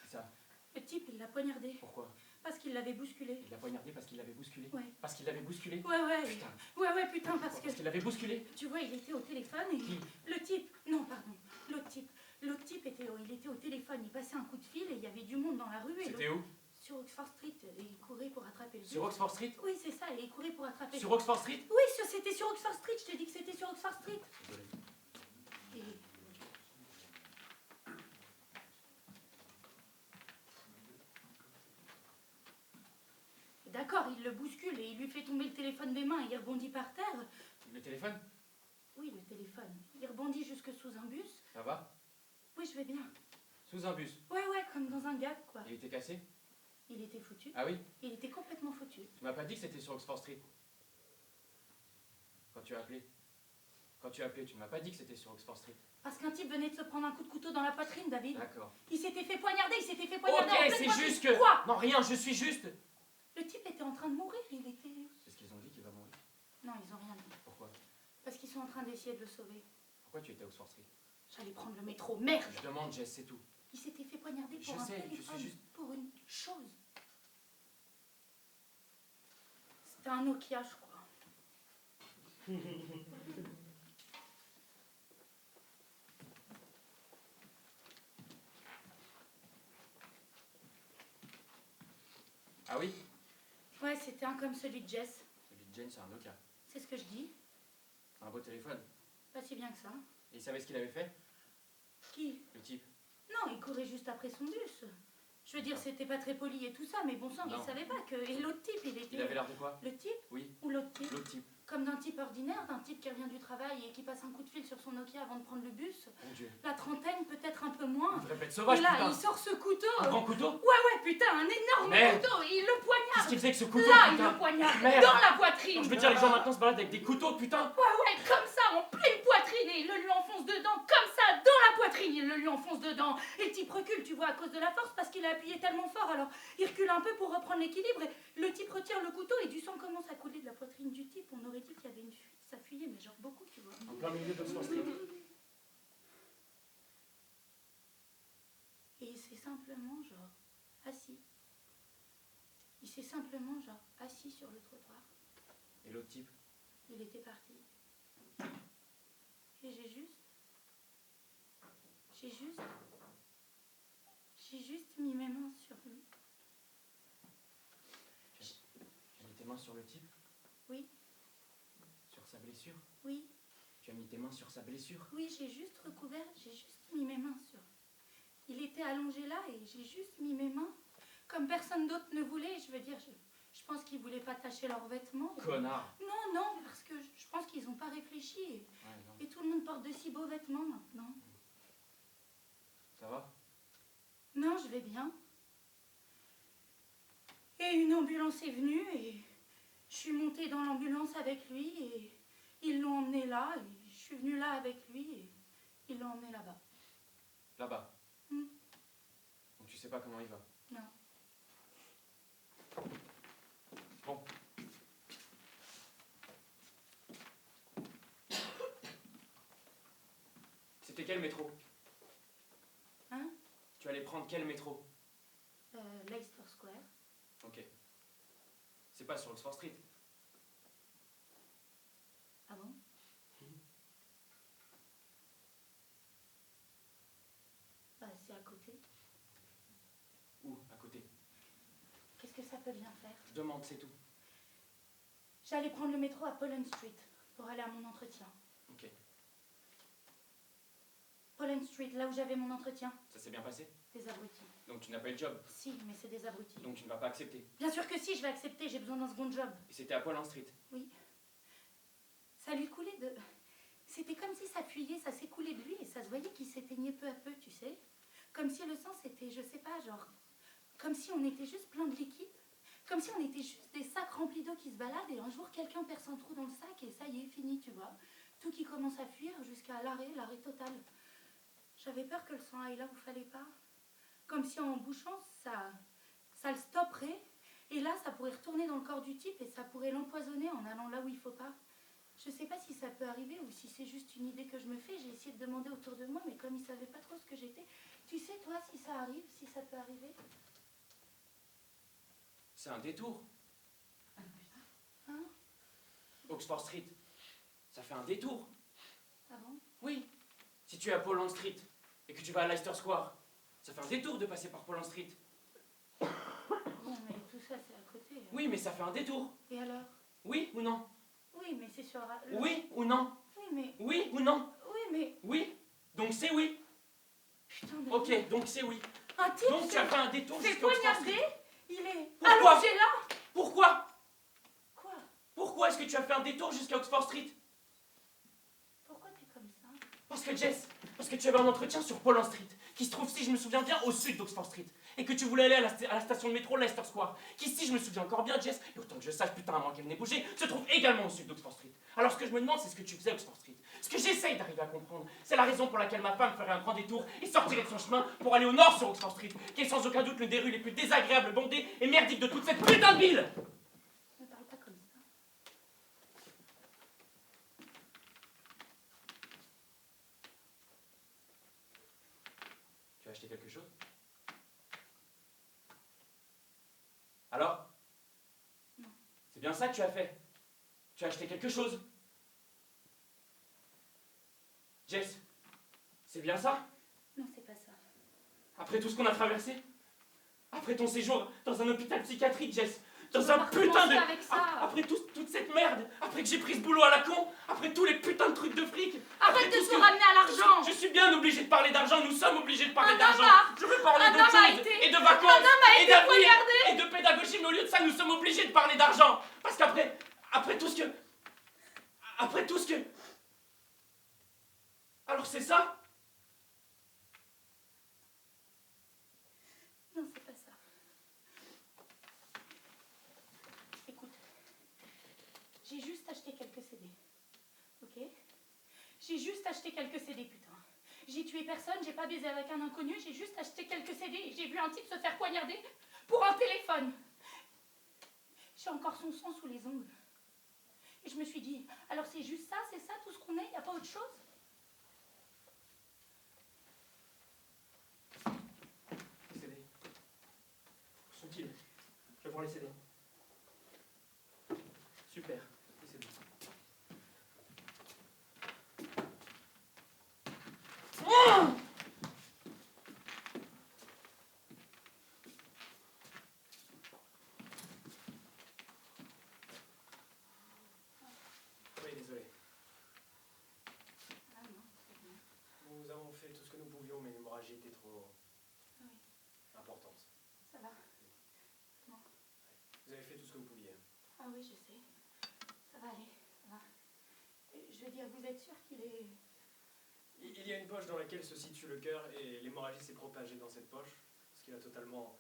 C'est ça? Le type, il l'a poignardé. Pourquoi? Parce qu'il l'avait bousculé. Il l'a poignardé parce qu'il l'avait bousculé? Ouais. Parce qu'il l'avait bousculé? Ouais. Putain. Ouais, putain, parce que... Parce qu'il l'avait bousculé? Tu vois, il était au téléphone et... Qui? Le type... Non, pardon. L'autre type. L'autre type était au téléphone. Il passait un coup de fil et il y avait du monde dans la rue. Et C'était où? Sur Oxford Street. Et il courait pour attraper le bus. Sur Oxford Street? Oui, c'est ça. Et il courait pour attraper... Sur Oxford Street? Oui, c'était sur Oxford Street. Je t'ai dit que c'était sur Oxford Street. Désolé. Et... D'accord, il le bouscule et il lui fait tomber le téléphone des mains et il rebondit par terre. Le téléphone? Oui, le téléphone. Il rebondit jusque sous un bus. Ça va? Oui, je vais bien. Sous un bus? Ouais, comme dans un gag, quoi. Il était cassé? Il était foutu. Ah oui? Il était complètement foutu. Tu m'as pas dit que c'était sur Oxford Street? Quand tu as appelé? Quand tu as appelé, tu m'as pas dit que c'était sur Oxford Street? Parce qu'un type venait de se prendre un coup de couteau dans la poitrine, David. D'accord. Il s'était fait poignarder, en Ok, pleine c'est poitrine. juste que... Quoi? Non, rien, je suis juste... Le type était en train de mourir, il était... C'est ce qu'ils ont dit qu'il va mourir. Non, ils ont rien dit. Pourquoi? Parce qu'ils sont en train d'essayer de le sauver. Pourquoi tu étais à Oxford Street? J'allais prendre le métro, merde! Je demande, Jess, c'est tout. Il s'était fait poignarder pour Je un sais, je téléphone, suis juste... pour une chose. C'était un Nokia, je crois. Ah oui? Ouais, c'était un comme celui de Jess. Celui de Jane, c'est un Nokia. C'est ce que je dis. C'est un beau téléphone. Pas si bien que ça. Et il savait ce qu'il avait fait? Qui? Le type. Non, il courait juste après son bus. Je veux dire, c'était pas très poli et tout ça, mais bon sang, Non. il savait pas que... Et l'autre type, il était... Il avait l'air de quoi? Le type? Oui. Ou l'autre type? L'autre type. Comme d'un type ordinaire, d'un type qui revient du travail et qui passe un coup de fil sur son Nokia avant de prendre le bus. Mon Dieu. La trentaine, peut-être un peu moins. Une vraie bête sauvage, Et là, putain. il sort ce couteau. Un grand couteau? Ouais, putain, un énorme Merde. couteau. Et il le poignarde. Qu'est-ce qu'il faisait avec ce couteau, Là, putain? il le poignarde. Merde. Dans la poitrine. Je veux dire, les gens maintenant se baladent avec des couteaux, putain. Ouais, comme ça, en pleine poitrine. Et il le lui enfonce dedans, comme ça, dans la poitrine. Il le lui enfonce dedans. Et le type recule, tu vois, à cause de la force, parce qu'il a appuyé tellement fort. Alors, il recule un peu pour reprendre l'équilibre. Et le type retire le couteau et du sang commence à couler de la poitrine du type. On aurait dit qu'il y avait une fuite. Ça fuyait, mais genre beaucoup, tu vois. En plein milieu d'Oxford Street. Et il s'est simplement, genre, assis. Il s'est simplement, genre, assis sur le trottoir. Et l'autre type? Il était parti. Et j'ai juste mis mes mains sur lui. Tu as mis tes mains sur le type? Oui, Sur sa blessure? oui, Tu as mis tes mains sur sa blessure. Oui, j'ai juste mis mes mains sur. Il était allongé là et j'ai juste mis mes mains. Comme personne d'autre ne voulait, je veux dire, je pense qu'ils voulaient pas tacher leurs vêtements. Connard. Non, parce que je pense qu'ils n'ont pas réfléchi. Et tout le monde porte de si beaux vêtements maintenant. Ça va? Non, je vais bien. Et une ambulance est venue et je suis montée dans l'ambulance avec lui et ils l'ont emmené là et je suis venue là avec lui et ils l'ont emmené là-bas. Là-bas. Donc tu sais pas comment il va? Non. Bon. C'était quel métro? Hein? Tu allais prendre quel métro? Leicester Square. Ok. C'est pas sur Oxford Street? Ah bon? Bah, c'est à côté. Où? À côté? Qu'est-ce que ça peut bien faire? Je demande, c'est tout. J'allais prendre le métro à Pollen Street pour aller à mon entretien. Ok. Pollen Street, là où j'avais mon entretien. Ça s'est bien passé? Des abrutis. Donc tu n'as pas eu le job? Si, mais c'est des abrutis. Donc tu ne vas pas accepter? Bien sûr que si, je vais accepter, j'ai besoin d'un second job. Et c'était à Pollen Street? Oui. Ça lui coulait de... C'était comme si ça fuyait, ça s'écoulait de lui et ça se voyait qu'il s'éteignait peu à peu, tu sais. Comme si le sang c'était, je sais pas, genre... Comme si on était juste plein de liquide. Comme si on était juste des sacs remplis d'eau qui se baladent et un jour quelqu'un perce un trou dans le sac et ça y est, fini, tu vois. Tout qui commence à fuir jusqu'à l'arrêt total. J'avais peur que le sang aille là où fallait pas. Comme si en bouchant, ça le stopperait. Et là, ça pourrait retourner dans le corps du type et ça pourrait l'empoisonner en allant là où il faut pas. Je sais pas si ça peut arriver ou si c'est juste une idée que je me fais. J'ai essayé de demander autour de moi, mais comme ils savaient pas trop ce que j'étais... Tu sais, toi, si ça arrive, si ça peut arriver? C'est un détour. Hein? Oxford Street, ça fait un détour. Ah bon? Oui. Si tu es à Pollen Street et que tu vas à Leicester Square, ça fait un détour de passer par Pollen Street. Bon, mais tout ça, c'est à côté. Hein. Oui, mais ça fait un détour. Et alors? Oui ou non? Oui, mais c'est sur... Oui ou non? Oui, mais... Oui ou non? Oui, mais... Oui. Donc c'est oui. Putain de... Ok, donc c'est oui. Un type donc tu as fait un détour c'est jusqu'à Oxford poignardé. Street. Il est Pourquoi? allongé là. Pourquoi? Quoi? Pourquoi est-ce que tu as fait un détour jusqu'à Oxford Street? Pourquoi t'es comme ça? Parce que Jess, parce que tu avais un entretien sur Pollen Street, qui se trouve, si je me souviens bien, au sud d'Oxford Street, et que tu voulais aller à la station de métro Leicester Square, qui, si je me souviens encore bien, Jess, et autant que je sache, putain, à moins qu'elle n'ait bougé, se trouve également au sud d'Oxford Street. Alors ce que je me demande, c'est ce que tu faisais à Oxford Street. Ce que j'essaye d'arriver à comprendre, c'est la raison pour laquelle ma femme ferait un grand détour et sortirait de son chemin pour aller au nord sur Oxford Street, qui est sans aucun doute l'une des rues les plus désagréables, bondées et merdiques de toute cette putain de ville. Ne parle pas comme ça. Tu as acheté quelque chose? Alors? Non. C'est bien ça que tu as fait? Tu as acheté quelque chose? Jess, c'est bien ça? Non, c'est pas ça. Après tout ce qu'on a traversé? Après ton séjour dans un hôpital psychiatrique, Jess? Dans Tu vas un pas putain recommencer de... avec ça. Après toute cette merde? Après que j'ai pris ce boulot à la con? Après tous les putains de trucs de fric? Arrête de tout ce tout que- ramener à l'argent. Je suis bien obligé de parler d'argent, nous sommes obligés de parler Un homme d'argent. a- Je veux parler un d'autre homme a chose, été- et de un vacances, homme a et été d'avenir, poignardé. et de pédagogie, mais au lieu de ça, nous sommes obligés de parler d'argent. Parce qu'après, après tout ce que... Alors c'est ça? Non, c'est pas ça. Écoute, j'ai juste acheté quelques CD. Ok? J'ai juste acheté quelques CD, putain. J'ai tué personne, j'ai pas baisé avec un inconnu, j'ai juste acheté quelques CD et j'ai vu un type se faire poignarder pour un téléphone. J'ai encore son sang sous les ongles. Et je me suis dit, alors c'est juste ça, c'est ça tout ce qu'on est, y a pas autre chose? Les CD. Où sont-ils? Je vais voir les CD. Super, les CD. Oui, désolé. l'hémorragie était trop Ah oui, importante. ça va. Bon. Vous avez fait tout ce que vous pouviez. Ah oui, je sais. Ça va aller, ça va. Je veux dire, vous êtes sûr qu'il est... Il y a une poche dans laquelle se situe le cœur et l'hémorragie s'est propagée dans cette poche, ce qui l'a totalement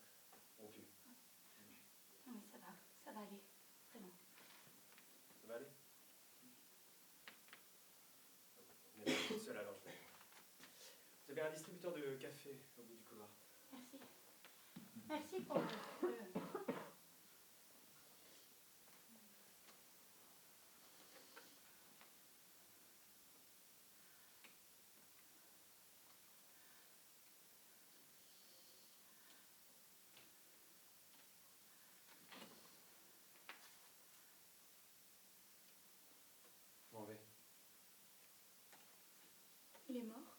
rompu. Non mais ça va aller. C'est bon. Ça va aller? Vous n'êtes pas toute seule alors, je vais. Vous avez un distributeur de café au bout du couloir. Merci. Merci pour le... Je m'en vais. Il est mort?